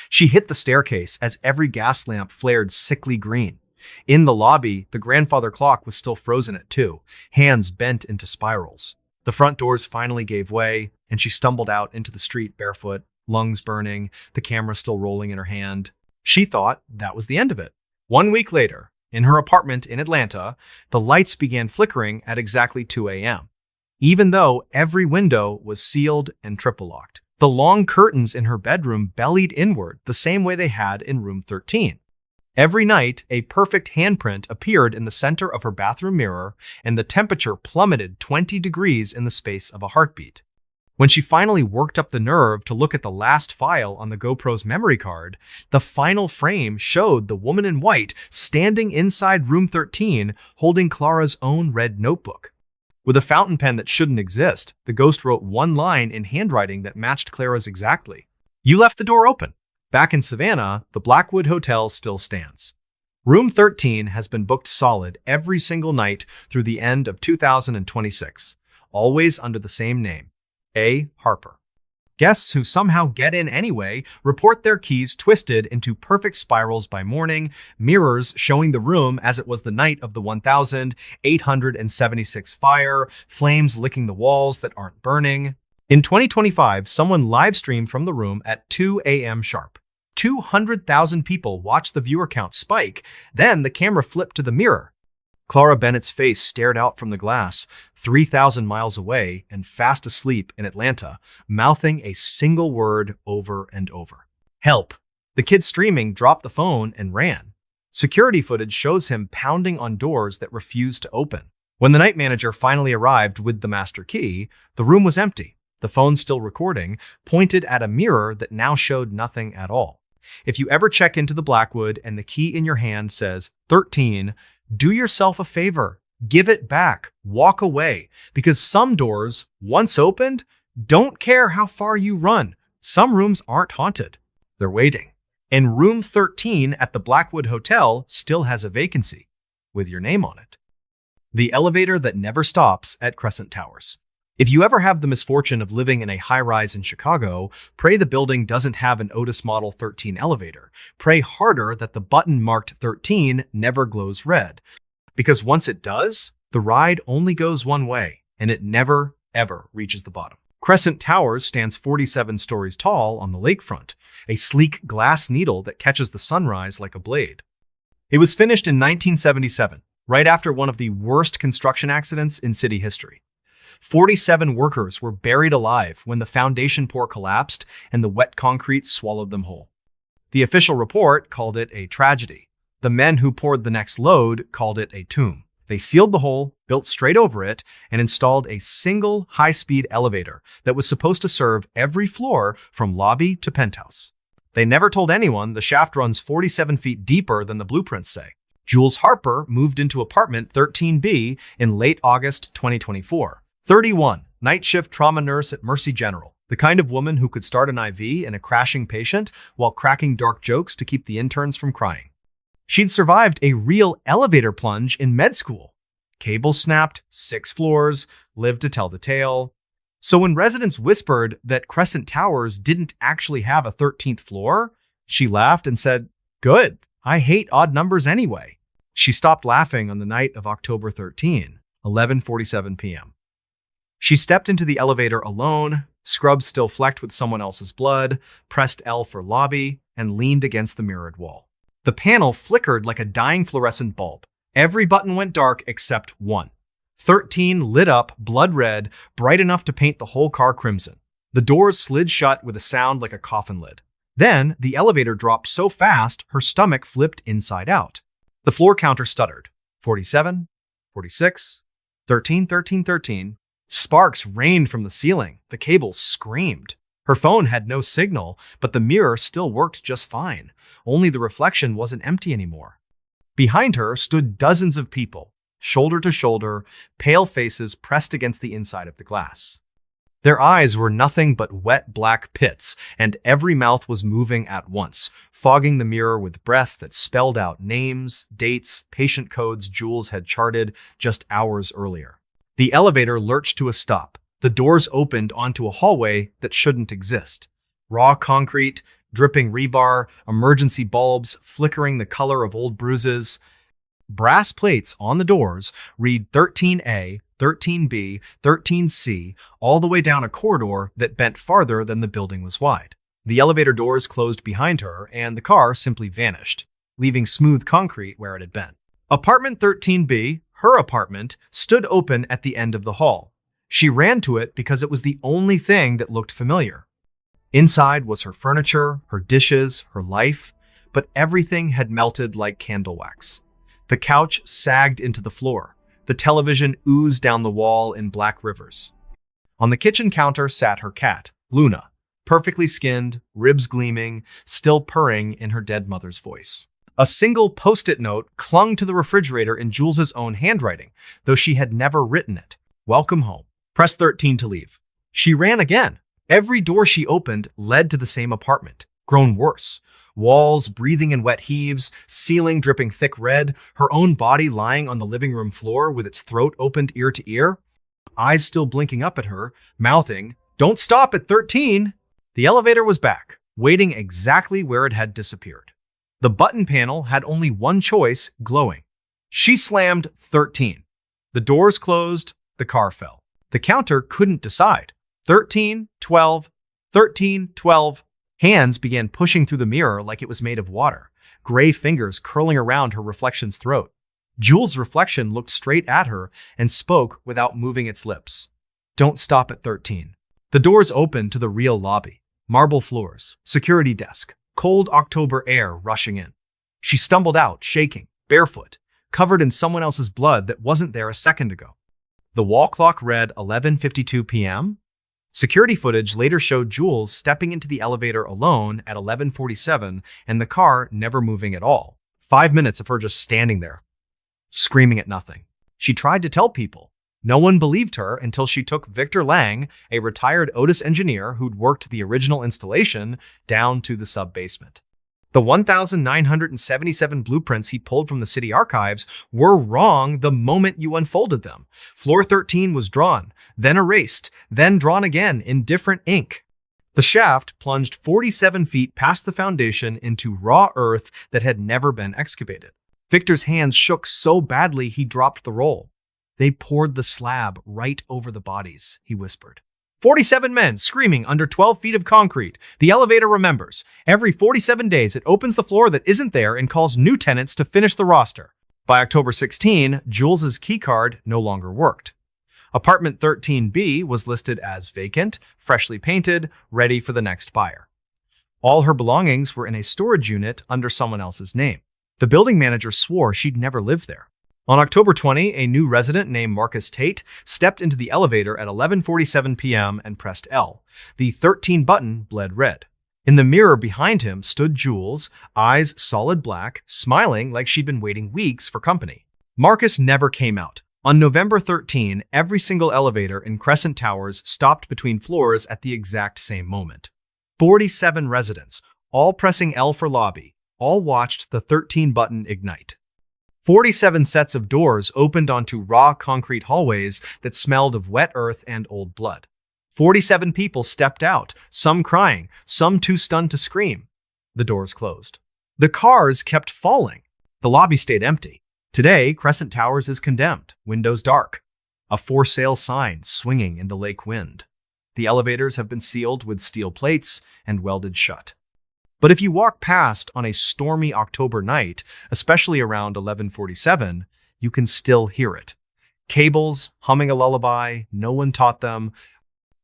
She hit the staircase as every gas lamp flared sickly green. In the lobby, the grandfather clock was still frozen at 2, hands bent into spirals. The front doors finally gave way, and she stumbled out into the street barefoot, lungs burning, the camera still rolling in her hand. She thought that was the end of it. 1 week later, in her apartment in Atlanta, the lights began flickering at exactly 2 a.m., even though every window was sealed and triple-locked. The long curtains in her bedroom bellied inward the same way they had in room 13. Every night, a perfect handprint appeared in the center of her bathroom mirror, and the temperature plummeted 20 degrees in the space of a heartbeat. When she finally worked up the nerve to look at the last file on the GoPro's memory card, the final frame showed the woman in white standing inside room 13 holding Clara's own red notebook. With a fountain pen that shouldn't exist, the ghost wrote one line in handwriting that matched Clara's exactly. "You left the door open." Back in Savannah, the Blackwood Hotel still stands. Room 13 has been booked solid every single night through the end of 2026, always under the same name: A. Harper. Guests who somehow get in anyway report their keys twisted into perfect spirals by morning, mirrors showing the room as it was the night of the 1876 fire, flames licking the walls that aren't burning. In 2025, someone live-streamed from the room at 2 a.m. sharp. 200,000 people watched the viewer count spike, then the camera flipped to the mirror. Clara Bennett's face stared out from the glass, 3,000 miles away and fast asleep in Atlanta, mouthing a single word over and over: "Help." The kid streaming dropped the phone and ran. Security footage shows him pounding on doors that refused to open. When the night manager finally arrived with the master key, the room was empty. The phone, still recording, pointed at a mirror that now showed nothing at all. If you ever check into the Blackwood and the key in your hand says 13, do yourself a favor. Give it back. Walk away. Because some doors, once opened, don't care how far you run. Some rooms aren't haunted. They're waiting. And room 13 at the Blackwood Hotel still has a vacancy, with your name on it. The elevator that never stops at Crescent Towers. If you ever have the misfortune of living in a high-rise in Chicago, pray the building doesn't have an Otis Model 13 elevator. Pray harder that the button marked 13 never glows red. Because once it does, the ride only goes one way, and it never, ever reaches the bottom. Crescent Towers stands 47 stories tall on the lakefront, a sleek glass needle that catches the sunrise like a blade. It was finished in 1977, right after one of the worst construction accidents in city history. 47 workers were buried alive when the foundation pour collapsed and the wet concrete swallowed them whole. The official report called it a tragedy. The men who poured the next load called it a tomb. They sealed the hole, built straight over it, and installed a single high-speed elevator that was supposed to serve every floor from lobby to penthouse. They never told anyone the shaft runs 47 feet deeper than the blueprints say. Jules Harper moved into apartment 13B in late August 2024. 31, night shift trauma nurse at Mercy General, the kind of woman who could start an IV in a crashing patient while cracking dark jokes to keep the interns from crying. She'd survived a real elevator plunge in med school. Cables snapped, 6 floors, lived to tell the tale. So when residents whispered that Crescent Towers didn't actually have a 13th floor, she laughed and said, "Good, I hate odd numbers anyway." She stopped laughing on the night of October 13, 11:47 p.m. She stepped into the elevator alone, scrubs still flecked with someone else's blood, pressed L for lobby, and leaned against the mirrored wall. The panel flickered like a dying fluorescent bulb. Every button went dark except one. 13 lit up, blood red, bright enough to paint the whole car crimson. The doors slid shut with a sound like a coffin lid. Then, the elevator dropped so fast, her stomach flipped inside out. The floor counter stuttered. 47, 46, 13, 13, 13. Sparks rained from the ceiling. The cables screamed. Her phone had no signal, but the mirror still worked just fine. Only the reflection wasn't empty anymore. Behind her stood dozens of people, shoulder to shoulder, pale faces pressed against the inside of the glass. Their eyes were nothing but wet black pits, and every mouth was moving at once, fogging the mirror with breath that spelled out names, dates, patient codes Jules had charted just hours earlier. The elevator lurched to a stop. The doors opened onto a hallway that shouldn't exist. Raw concrete, dripping rebar, emergency bulbs flickering the color of old bruises. Brass plates on the doors read 13A, 13B, 13C, all the way down a corridor that bent farther than the building was wide. The elevator doors closed behind her, and the car simply vanished, leaving smooth concrete where it had been. Apartment 13B, her apartment, stood open at the end of the hall. She ran to it because it was the only thing that looked familiar. Inside was her furniture, her dishes, her life, but everything had melted like candle wax. The couch sagged into the floor. The television oozed down the wall in black rivers. On the kitchen counter sat her cat, Luna, perfectly skinned, ribs gleaming, still purring in her dead mother's voice. A single post-it note clung to the refrigerator in Jules's own handwriting, though she had never written it. "Welcome home. Press 13 to leave." She ran again. Every door she opened led to the same apartment, grown worse. Walls breathing in wet heaves, ceiling dripping thick red, her own body lying on the living room floor with its throat opened ear to ear, eyes still blinking up at her, mouthing, "Don't stop at 13." The elevator was back, waiting exactly where it had disappeared. The button panel had only one choice, glowing. She slammed 13. The doors closed, the car fell. The counter couldn't decide. 13, 12, 13, 12. Hands began pushing through the mirror like it was made of water, gray fingers curling around her reflection's throat. Jules' reflection looked straight at her and spoke without moving its lips. "Don't stop at 13. The doors opened to the real lobby. Marble floors, security desk, cold October air rushing in. She stumbled out, shaking, barefoot, covered in someone else's blood that wasn't there a second ago. The wall clock read 11:52 p.m. Security footage later showed Jules stepping into the elevator alone at 11:47 and the car never moving at all. 5 minutes of her just standing there, screaming at nothing. She tried to tell people. No one believed her until she took Victor Lang, a retired Otis engineer who'd worked the original installation, down to the sub-basement. The 1,977 blueprints he pulled from the city archives were wrong the moment you unfolded them. Floor 13 was drawn, then erased, then drawn again in different ink. The shaft plunged 47 feet past the foundation into raw earth that had never been excavated. Victor's hands shook so badly he dropped the roll. "They poured the slab right over the bodies," he whispered. 47 men screaming under 12 feet of concrete. The elevator remembers. Every 47 days, it opens the floor that isn't there and calls new tenants to finish the roster. By October 16, Jules's keycard no longer worked. Apartment 13B was listed as vacant, freshly painted, ready for the next buyer. All her belongings were in a storage unit under someone else's name. The building manager swore she'd never lived there. On October 20, a new resident named Marcus Tate stepped into the elevator at 11:47 p.m. and pressed L. The 13 button bled red. In the mirror behind him stood Jules, eyes solid black, smiling like she'd been waiting weeks for company. Marcus never came out. On November 13, every single elevator in Crescent Towers stopped between floors at the exact same moment. 47 residents, all pressing L for lobby, all watched the 13 button ignite. 47 sets of doors opened onto raw concrete hallways that smelled of wet earth and old blood. 47 people stepped out, some crying, some too stunned to scream. The doors closed. The cars kept falling. The lobby stayed empty. Today, Crescent Towers is condemned, windows dark. A for sale sign swinging in the lake wind. The elevators have been sealed with steel plates and welded shut. But if you walk past on a stormy October night, especially around 11:47, you can still hear it. Cables humming a lullaby no one taught them,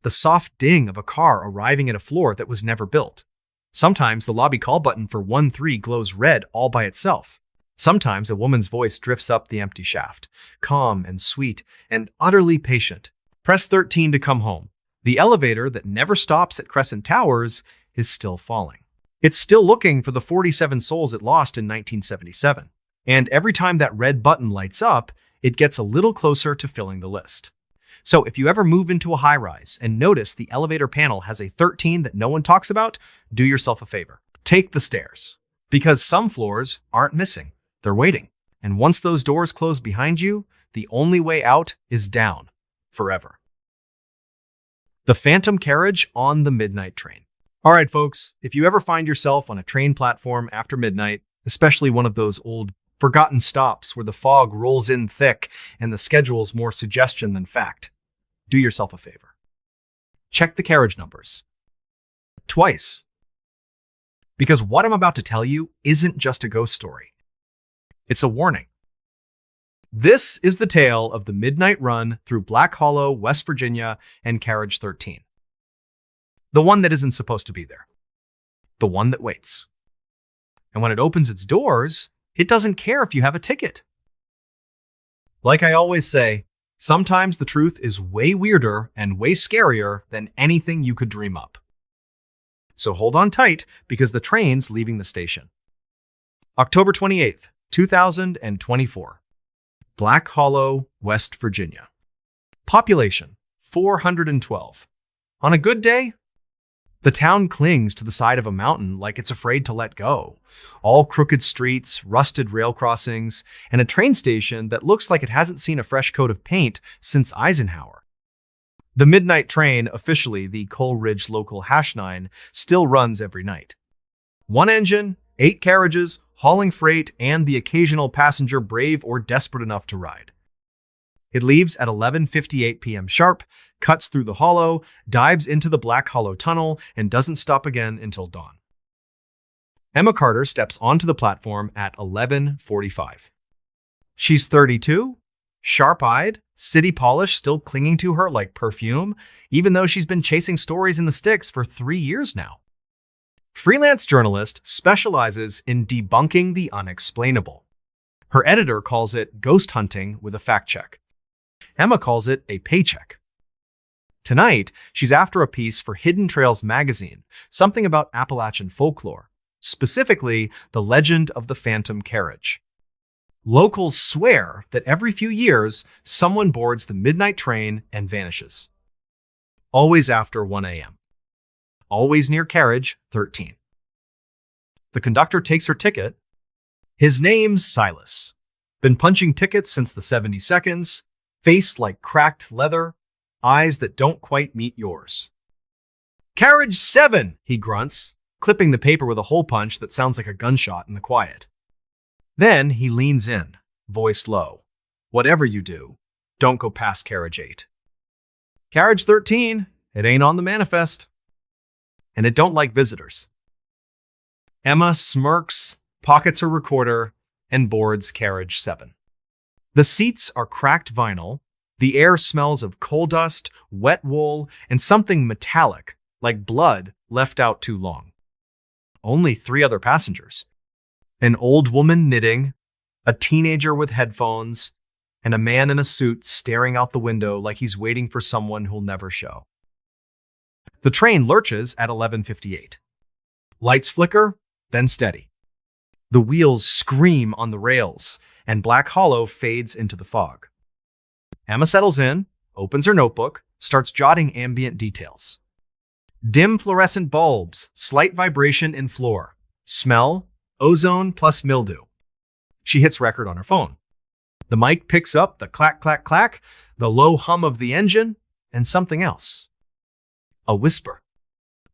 the soft ding of a car arriving at a floor that was never built. Sometimes the lobby call button for 1-3 glows red all by itself. Sometimes a woman's voice drifts up the empty shaft, calm and sweet and utterly patient. Press 13 to come home. The elevator that never stops at Crescent Towers is still falling. It's still looking for the 47 souls it lost in 1977. And every time that red button lights up, it gets a little closer to filling the list. So if you ever move into a high-rise and notice the elevator panel has a 13 that no one talks about, do yourself a favor. Take the stairs. Because some floors aren't missing. They're waiting. And once those doors close behind you, the only way out is down. Forever. The Phantom Carriage on the Midnight Train. All right, folks, if you ever find yourself on a train platform after midnight, especially one of those old forgotten stops where the fog rolls in thick and the schedule's more suggestion than fact, do yourself a favor. Check the carriage numbers. Twice. Because what I'm about to tell you isn't just a ghost story. It's a warning. This is the tale of the midnight run through Black Hollow, West Virginia, and Carriage 13. The one that isn't supposed to be there. The one that waits. And when it opens its doors, it doesn't care if you have a ticket. Like I always say, sometimes the truth is way weirder and way scarier than anything you could dream up. So hold on tight because the train's leaving the station. October 28th, 2024. Black Hollow, West Virginia. Population, 412. On a good day, the town clings to the side of a mountain like it's afraid to let go. All crooked streets, rusted rail crossings, and a train station that looks like it hasn't seen a fresh coat of paint since Eisenhower. The midnight train, officially the Coleridge local #9, still runs every night. One engine, 8 carriages, hauling freight, and the occasional passenger brave or desperate enough to ride. It leaves at 11:58 p.m. sharp, cuts through the hollow, dives into the Black Hollow Tunnel, and doesn't stop again until dawn. Emma Carter steps onto the platform at 11:45. She's 32, sharp-eyed, city polish still clinging to her like perfume, even though she's been chasing stories in the sticks for 3 years now. Freelance journalist specializes in debunking the unexplainable. Her editor calls it ghost hunting with a fact check. Emma calls it a paycheck. Tonight, she's after a piece for Hidden Trails magazine, something about Appalachian folklore, specifically the legend of the Phantom Carriage. Locals swear that every few years, someone boards the midnight train and vanishes. Always after 1 a.m. Always near carriage 13. The conductor takes her ticket. His name's Silas. Been punching tickets since the 72nds, face like cracked leather, eyes that don't quite meet yours. Carriage 7, he grunts, clipping the paper with a hole punch that sounds like a gunshot in the quiet. Then he leans in, voice low. Whatever you do, don't go past carriage 8. Carriage 13, it ain't on the manifest. And it don't like visitors. Emma smirks, pockets her recorder, and boards carriage 7. The seats are cracked vinyl. The air smells of coal dust, wet wool, and something metallic, like blood left out too long. Only 3 other passengers. An old woman knitting, a teenager with headphones, and a man in a suit staring out the window like he's waiting for someone who'll never show. The train lurches at 11:58. Lights flicker, then steady. The wheels scream on the rails, and Black Hollow fades into the fog. Emma settles in, opens her notebook, starts jotting ambient details. Dim fluorescent bulbs, slight vibration in floor. Smell, ozone plus mildew. She hits record on her phone. The mic picks up the clack, clack, clack, the low hum of the engine, and something else. A whisper.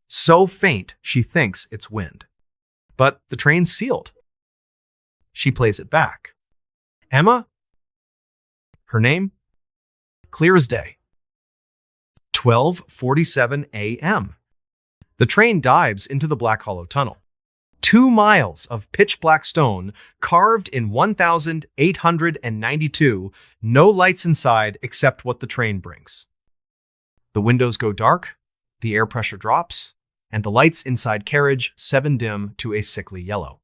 So faint, she thinks it's wind. But the train's sealed. She plays it back. Emma? Her name? Clear as day. 12:47 a.m. The train dives into the Black Hollow Tunnel. 2 miles of pitch black stone carved in 1,892, no lights inside except what the train brings. The windows go dark, the air pressure drops, and the lights inside carriage 7 dim to a sickly yellow.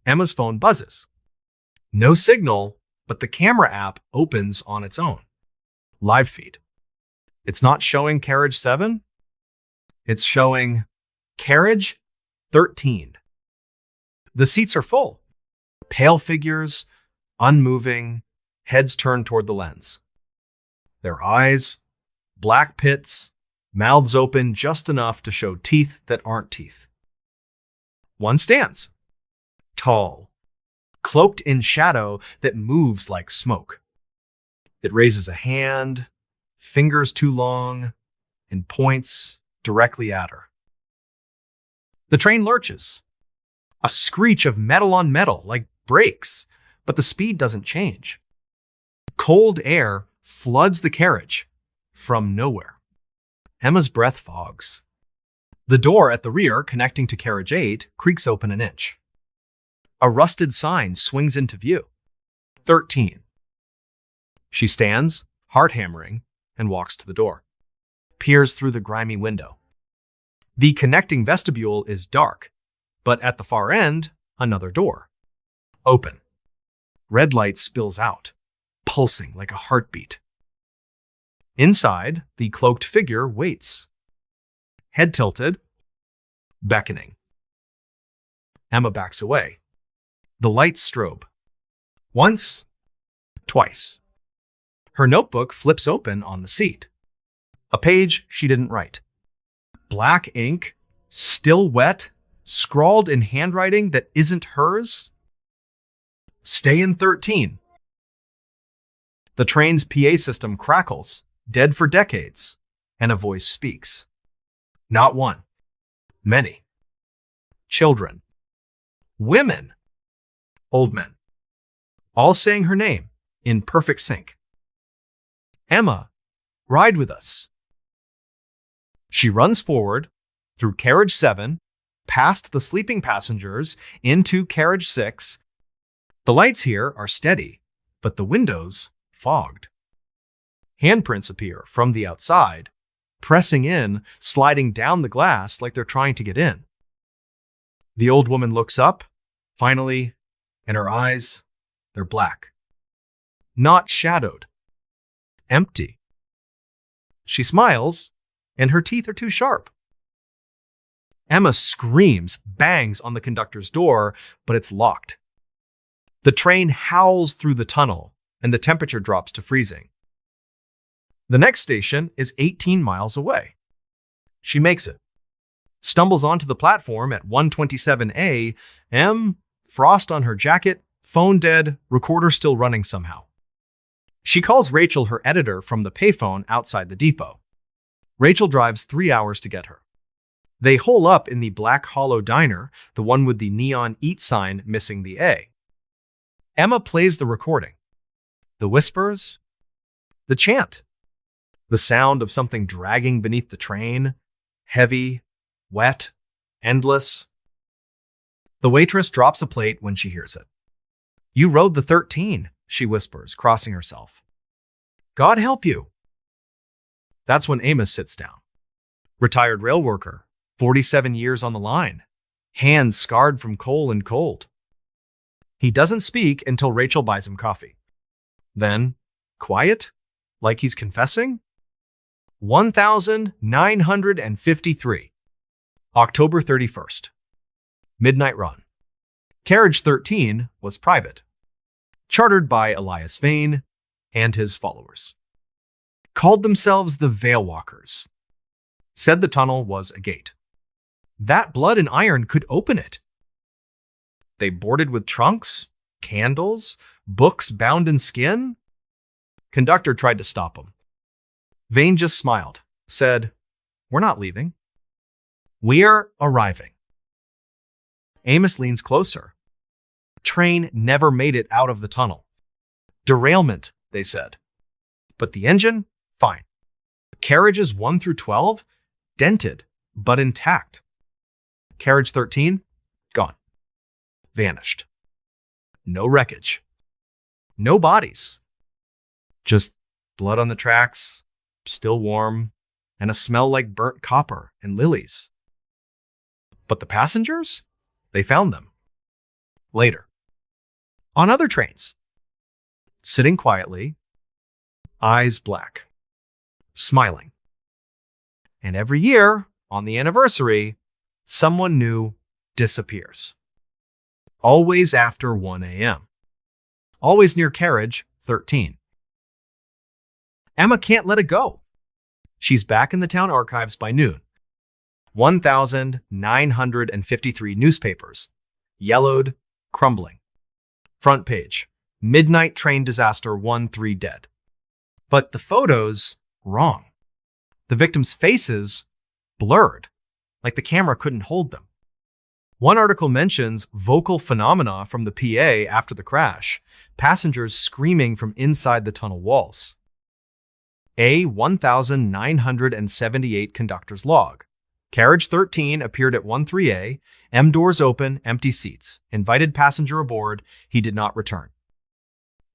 Emma's phone buzzes. No signal, but the camera app opens on its own. Live feed. It's not showing carriage 7. It's showing carriage 13. The seats are full. Pale figures, unmoving, heads turned toward the lens. Their eyes, black pits, mouths open just enough to show teeth that aren't teeth. One stands. Tall, cloaked in shadow that moves like smoke. It raises a hand, fingers too long, and points directly at her. The train lurches. A screech of metal on metal, like brakes, but the speed doesn't change. Cold air floods the carriage from nowhere. Emma's breath fogs. The door at the rear, connecting to carriage 8, creaks open an inch. A rusted sign swings into view. 13. She stands, heart hammering, and walks to the door. Peers through the grimy window. The connecting vestibule is dark, but at the far end, another door. Open. Red light spills out, pulsing like a heartbeat. Inside, the cloaked figure waits. Head tilted, beckoning. Emma backs away. The lights strobe. Once, twice. Her notebook flips open on the seat. A page she didn't write. Black ink, still wet, scrawled in handwriting that isn't hers. Stay in 13. The train's PA system crackles, dead for decades, and a voice speaks. Not one. Many. Children. Women. Old men. All saying her name in perfect sync. Emma, ride with us. She runs forward, through carriage 7, past the sleeping passengers, into carriage 6. The lights here are steady, but the windows fogged. Handprints appear from the outside, pressing in, sliding down the glass like they're trying to get in. The old woman looks up, finally, and her eyes, they're black. Not shadowed. Empty. She smiles, and her teeth are too sharp. Emma screams, bangs on the conductor's door, but it's locked. The train howls through the tunnel, and the temperature drops to freezing. The next station is 18 miles away. She makes it, stumbles onto the platform at 1:27 a.m., frost on her jacket, phone dead, recorder still running somehow. She calls Rachel, her editor, from the payphone outside the depot. Rachel drives 3 hours to get her. They hole up in the Black Hollow Diner, the one with the neon eat sign missing the A. Emma plays the recording. The whispers, the chant, the sound of something dragging beneath the train, heavy, wet, endless. The waitress drops a plate when she hears it. "You rode the 13, she whispers, crossing herself. "God help you." That's when Amos sits down. Retired rail worker, 47 years on the line, hands scarred from coal and cold. He doesn't speak until Rachel buys him coffee. Then, quiet, like he's confessing. 1953. October 31st. Midnight run. Carriage 13 was private, chartered by Elias Vane and his followers. Called themselves the Veil Walkers. Said the tunnel was a gate. That blood and iron could open it. They boarded with trunks, candles, books bound in skin. Conductor tried to stop them. Vane just smiled, said, "We're not leaving. We're arriving." Amos leans closer. Train never made it out of the tunnel. Derailment, they said. But the engine, fine. Carriages 1 through 12, dented, but intact. Carriage 13, gone. Vanished. No wreckage. No bodies. Just blood on the tracks, still warm, and a smell like burnt copper and lilies. But the passengers? They found them. Later. On other trains. Sitting quietly, eyes black, smiling. And every year, on the anniversary, someone new disappears. Always after 1 a.m. Always near carriage 13. Emma can't let it go. She's back in the town archives by noon. 1,953 newspapers, yellowed, crumbling. Front page, midnight train disaster, 3 dead. But the photos, wrong. The victims' faces, blurred, like the camera couldn't hold them. One article mentions vocal phenomena from the PA after the crash, passengers screaming from inside the tunnel walls. A 1,978 conductor's log. Carriage 13 appeared at 13A, M doors open, empty seats. Invited passenger aboard, he did not return.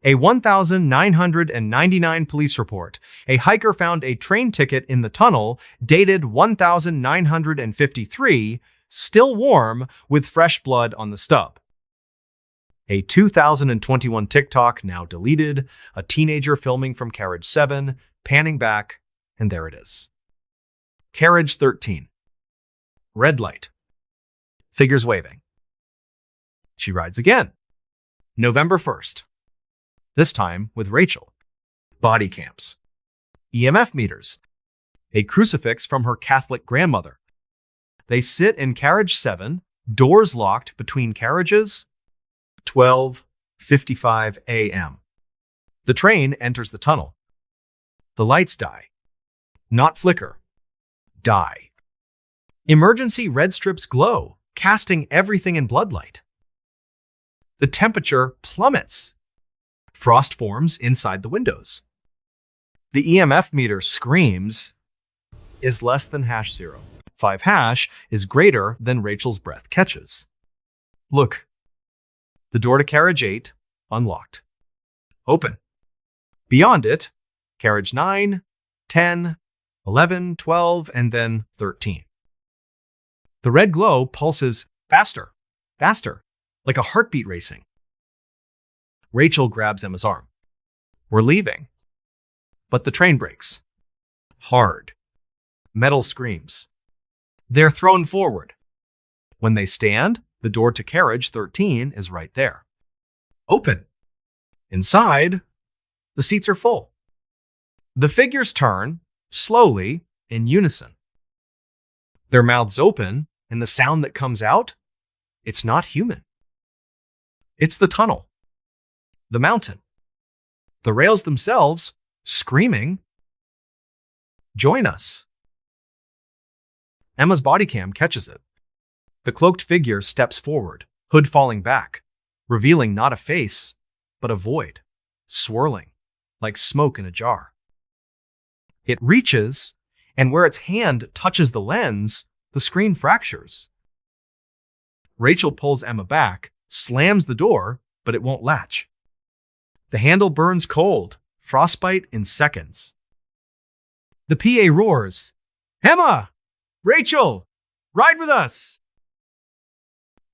A 1,999 police report. A hiker found a train ticket in the tunnel, dated 1953, still warm, with fresh blood on the stub. A 2021 TikTok, now deleted, a teenager filming from Carriage 7, panning back, and there it is. Carriage 13. Red light. Figures waving. She rides again. November 1st. This time with Rachel. Body cams. EMF meters. A crucifix from her Catholic grandmother. They sit in carriage 7, doors locked between carriages, 12:55 a.m. The train enters the tunnel. The lights die. Not flicker. Die. Emergency red strips glow, casting everything in bloodlight. The temperature plummets. Frost forms inside the windows. The EMF meter screams, is less than #0. 5# is greater than Rachel's breath catches. Look. The door to carriage 8, unlocked. Open. Beyond it, carriage 9, 10, 11, 12, and then 13. The red glow pulses faster, faster, like a heartbeat racing. Rachel grabs Emma's arm. We're leaving. But the train brakes. Hard. Metal screams. They're thrown forward. When they stand, the door to carriage 13 is right there. Open. Inside, the seats are full. The figures turn, slowly, in unison. Their mouths open, and the sound that comes out, it's not human. It's the tunnel, the mountain, the rails themselves screaming, "Join us." Emma's body cam catches it. The cloaked figure steps forward, hood falling back, revealing not a face, but a void, swirling, like smoke in a jar. It reaches, and where its hand touches the lens, the screen fractures. Rachel pulls Emma back, slams the door, but it won't latch. The handle burns cold, frostbite in seconds. The PA roars, "Emma! Rachel! Ride with us!"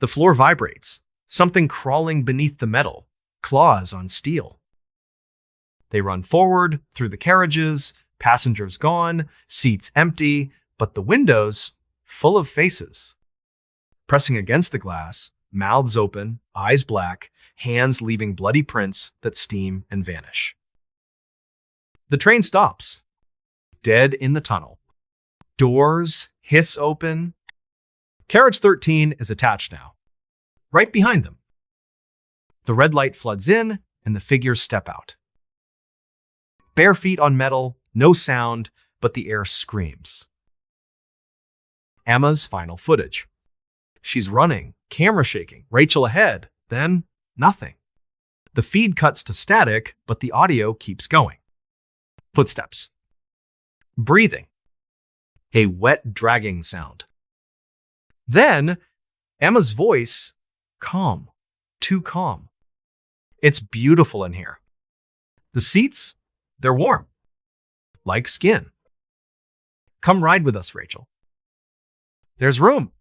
The floor vibrates, something crawling beneath the metal, claws on steel. They run forward, through the carriages, passengers gone, seats empty, but the windows full of faces. Pressing against the glass, mouths open, eyes black, hands leaving bloody prints that steam and vanish. The train stops, dead in the tunnel. Doors hiss open. Carriage 13 is attached now, right behind them. The red light floods in, and the figures step out. Bare feet on metal, no sound, but the air screams. Emma's final footage. She's running, camera shaking, Rachel ahead, then nothing. The feed cuts to static, but the audio keeps going. Footsteps. Breathing. A wet, dragging sound. Then, Emma's voice, calm, too calm. It's beautiful in here. The seats, they're warm, like skin. Come ride with us, Rachel. There's room.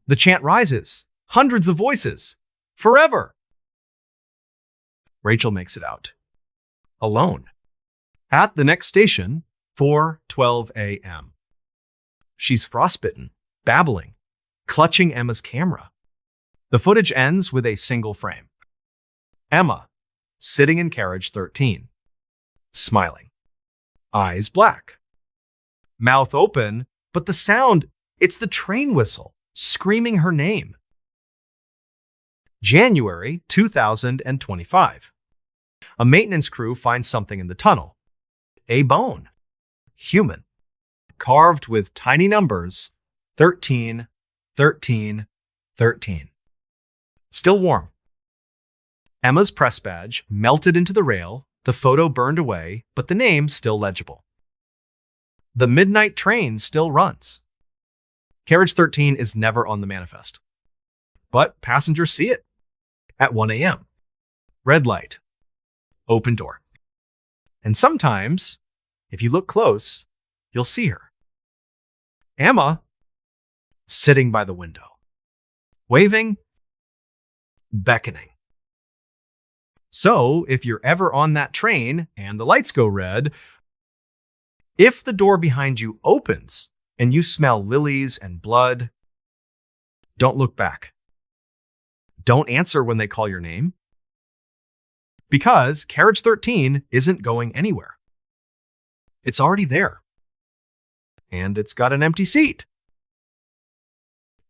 The chant rises, hundreds of voices, forever. Rachel makes it out, alone. At the next station, 4:12 a.m. She's frostbitten, babbling, clutching Emma's camera. The footage ends with a single frame. Emma, sitting in carriage 13, smiling. Eyes black. Mouth open, but the sound, it's the train whistle, screaming her name. January 2025. A maintenance crew finds something in the tunnel. A bone. Human. Carved with tiny numbers, 13, 13, 13. Still warm. Emma's press badge melted into the rail, the photo burned away, but the name still legible. The midnight train still runs. Carriage 13 is never on the manifest, but passengers see it at 1 a.m. Red light. Open door. And sometimes, if you look close, you'll see her. Emma, sitting by the window, waving, beckoning. So, if you're ever on that train and the lights go red, if the door behind you opens and you smell lilies and blood, don't look back. Don't answer when they call your name, because Carriage 13 isn't going anywhere. It's already there. And it's got an empty seat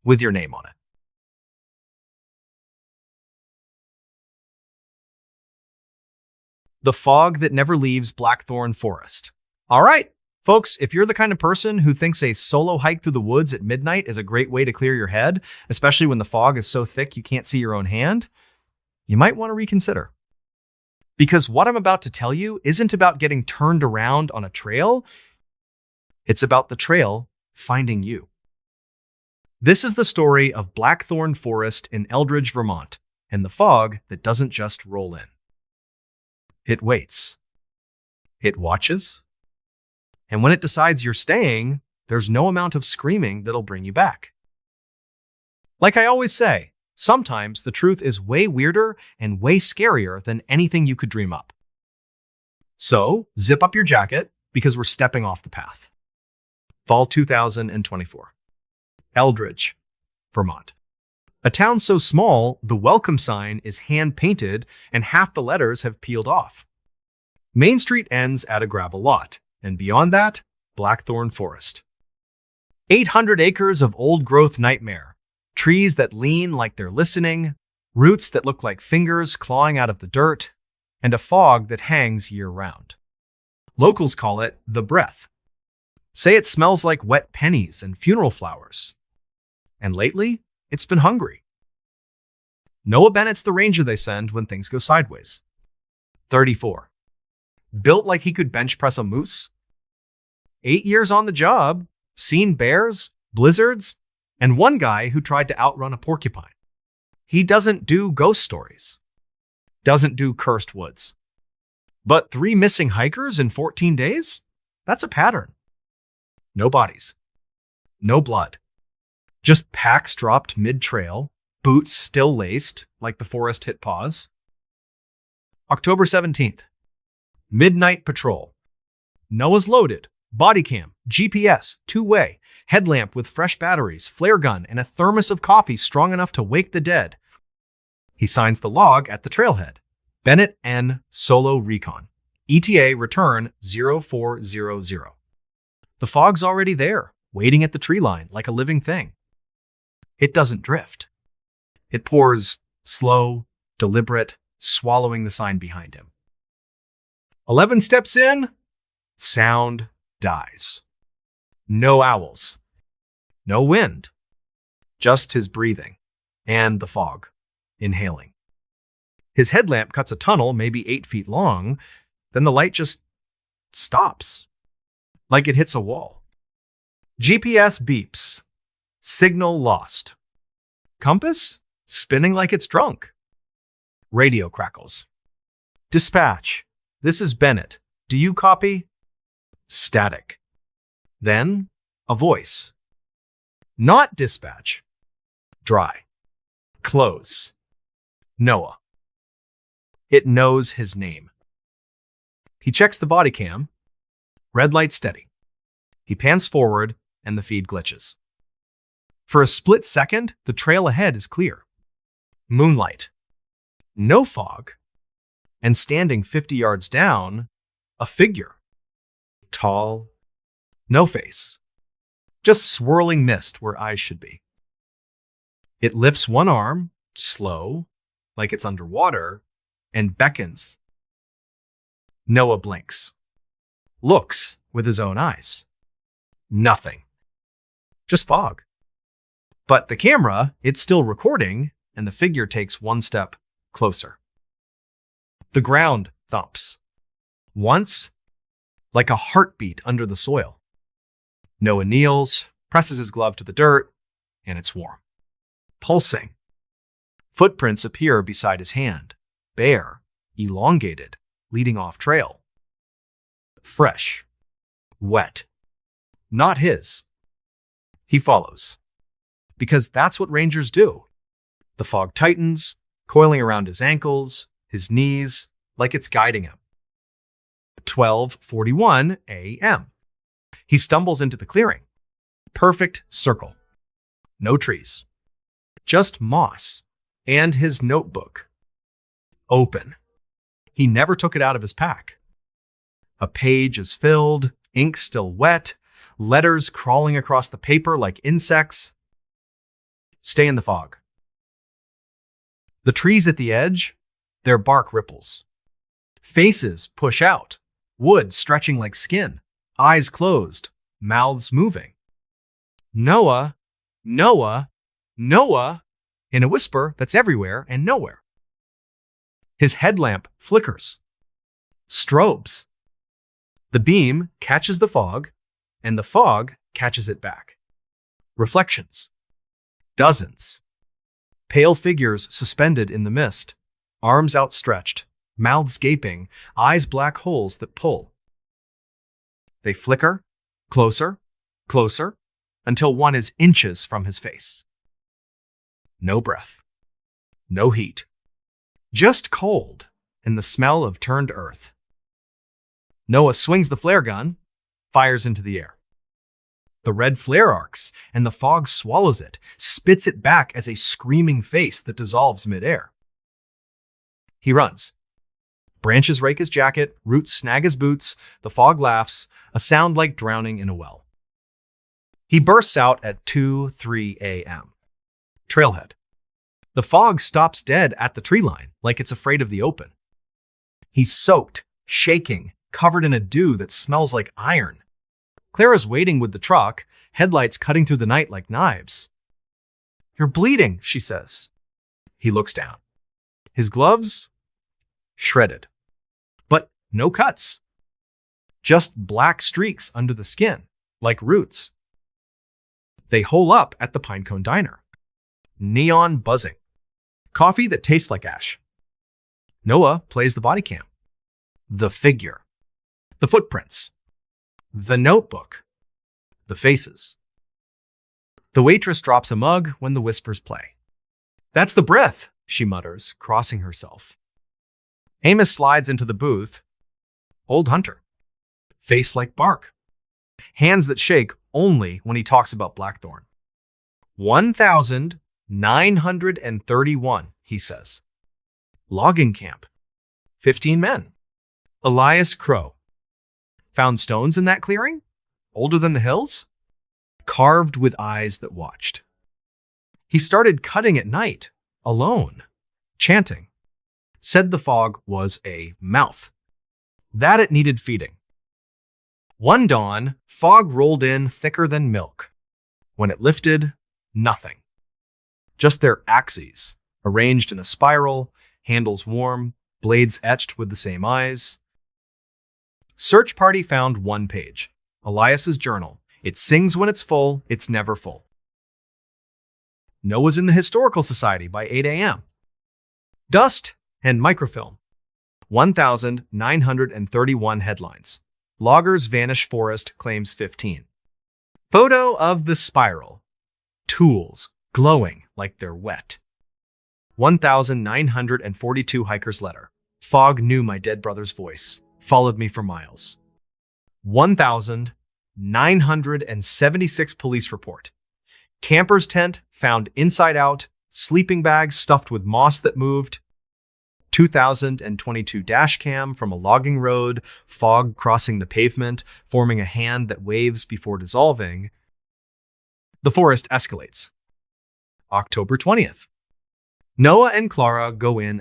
with your name on it. The fog that never leaves Blackthorn Forest. All right, folks, if you're the kind of person who thinks a solo hike through the woods at midnight is a great way to clear your head, especially when the fog is so thick you can't see your own hand, you might want to reconsider. Because what I'm about to tell you isn't about getting turned around on a trail. It's about the trail finding you. This is the story of Blackthorn Forest in Eldridge, Vermont, and the fog that doesn't just roll in. It waits. It watches. And when it decides you're staying, there's no amount of screaming that'll bring you back. Like I always say, sometimes the truth is way weirder and way scarier than anything you could dream up. So, zip up your jacket because we're stepping off the path. Fall 2024. Eldridge, Vermont. A town so small, the welcome sign is hand-painted and half the letters have peeled off. Main Street ends at a gravel lot, and beyond that, Blackthorn Forest. 800 acres of old-growth nightmare, trees that lean like they're listening, roots that look like fingers clawing out of the dirt, and a fog that hangs year-round. Locals call it the breath. Say it smells like wet pennies and funeral flowers. And lately, it's been hungry. Noah Bennett's the ranger they send when things go sideways. 34. Built like he could bench press a moose. 8 years on the job, seen bears, blizzards, and one guy who tried to outrun a porcupine. He doesn't do ghost stories. Doesn't do cursed woods. But 3 missing hikers in 14 days? That's a pattern. No bodies. No blood. Just packs dropped mid-trail, boots still laced like the forest hit pause. October 17th. Midnight patrol. Noah's loaded. Body cam, GPS, 2-way, headlamp with fresh batteries, flare gun, and a thermos of coffee strong enough to wake the dead. He signs the log at the trailhead. Bennett N. Solo Recon. ETA return 0400. The fog's already there, waiting at the tree line like a living thing. It doesn't drift. It pours, slow, deliberate, swallowing the sign behind him. 11 steps in, sound dies. No owls. No wind. Just his breathing and the fog, inhaling. His headlamp cuts a tunnel maybe 8 feet long, then the light just stops, like it hits a wall. GPS beeps. Signal lost. Compass spinning like it's drunk. Radio crackles. Dispatch. This is Bennett. Do you copy? Static. Then a voice. Not dispatch. Dry. Close. Noah. It knows his name. He checks the body cam. Red light steady. He pans forward and the feed glitches. For a split second, the trail ahead is clear. Moonlight. No fog. And standing 50 yards down, a figure. Tall. No face. Just swirling mist where eyes should be. It lifts one arm, slow, like it's underwater, and beckons. Noah blinks. Looks with his own eyes. Nothing. Just fog. But the camera, it's still recording, and the figure takes one step closer. The ground thumps. Once, like a heartbeat under the soil. Noah kneels, presses his glove to the dirt, and it's warm. Pulsing. Footprints appear beside his hand, bare, elongated, leading off trail. Fresh. Wet. Not his. He follows. Because that's what rangers do. The fog tightens, coiling around his ankles, his knees, like it's guiding him. 12:41 a.m. He stumbles into the clearing. Perfect circle. No trees. Just moss. And his notebook. Open. He never took it out of his pack. A page is filled, ink still wet, letters crawling across the paper like insects. Stay in the fog. The trees at the edge, their bark ripples. Faces push out, wood stretching like skin, eyes closed, mouths moving. Noah, Noah, Noah, in a whisper that's everywhere and nowhere. His headlamp flickers, strobes. The beam catches the fog, and the fog catches it back. Reflections. Dozens. Pale figures suspended in the mist, arms outstretched, mouths gaping, eyes black holes that pull. They flicker, closer, closer, until one is inches from his face. No breath. No heat. Just cold and the smell of turned earth. Noah swings the flare gun, fires into the air. The red flare arcs, and the fog swallows it, spits it back as a screaming face that dissolves midair. He runs. Branches rake his jacket, roots snag his boots, the fog laughs, a sound like drowning in a well. He bursts out at 2:03 a.m. Trailhead. The fog stops dead at the tree line, like it's afraid of the open. He's soaked, shaking, covered in a dew that smells like iron. Clara's waiting with the truck, headlights cutting through the night like knives. "You're bleeding," she says. He looks down. His gloves? Shredded. But no cuts. Just black streaks under the skin, like roots. They hole up at the Pinecone Diner. Neon buzzing. Coffee that tastes like ash. Noah plays the body cam. The figure. The footprints. The notebook. The faces. The waitress drops a mug when the whispers play. "That's the breath," she mutters, crossing herself. Amos slides into the booth. Old Hunter. Face like bark. Hands that shake only when he talks about Blackthorn. 1,931, he says. Logging camp. 15 men. Elias Crow. Found stones in that clearing? Older than the hills? Carved with eyes that watched. He started cutting at night, alone, chanting. Said the fog was a mouth. That it needed feeding. One dawn, fog rolled in thicker than milk. When it lifted, nothing. Just their axes, arranged in a spiral, handles warm, blades etched with the same eyes. Search party found one page. Elias's journal. It sings when it's full, it's never full. Noah's in the Historical Society by 8 a.m. Dust and microfilm. 1,931 headlines. Loggers vanish forest claims 15. Photo of the spiral. Tools glowing like they're wet. 1,942 hikers letter. Fog knew my dead brother's voice. Followed me for miles. 1,976 police report. Camper's tent found inside out. Sleeping bags stuffed with moss that moved. 2022 dash cam from a logging road, fog crossing the pavement, forming a hand that waves before dissolving. The forest escalates. October 20th. Noah and Clara go in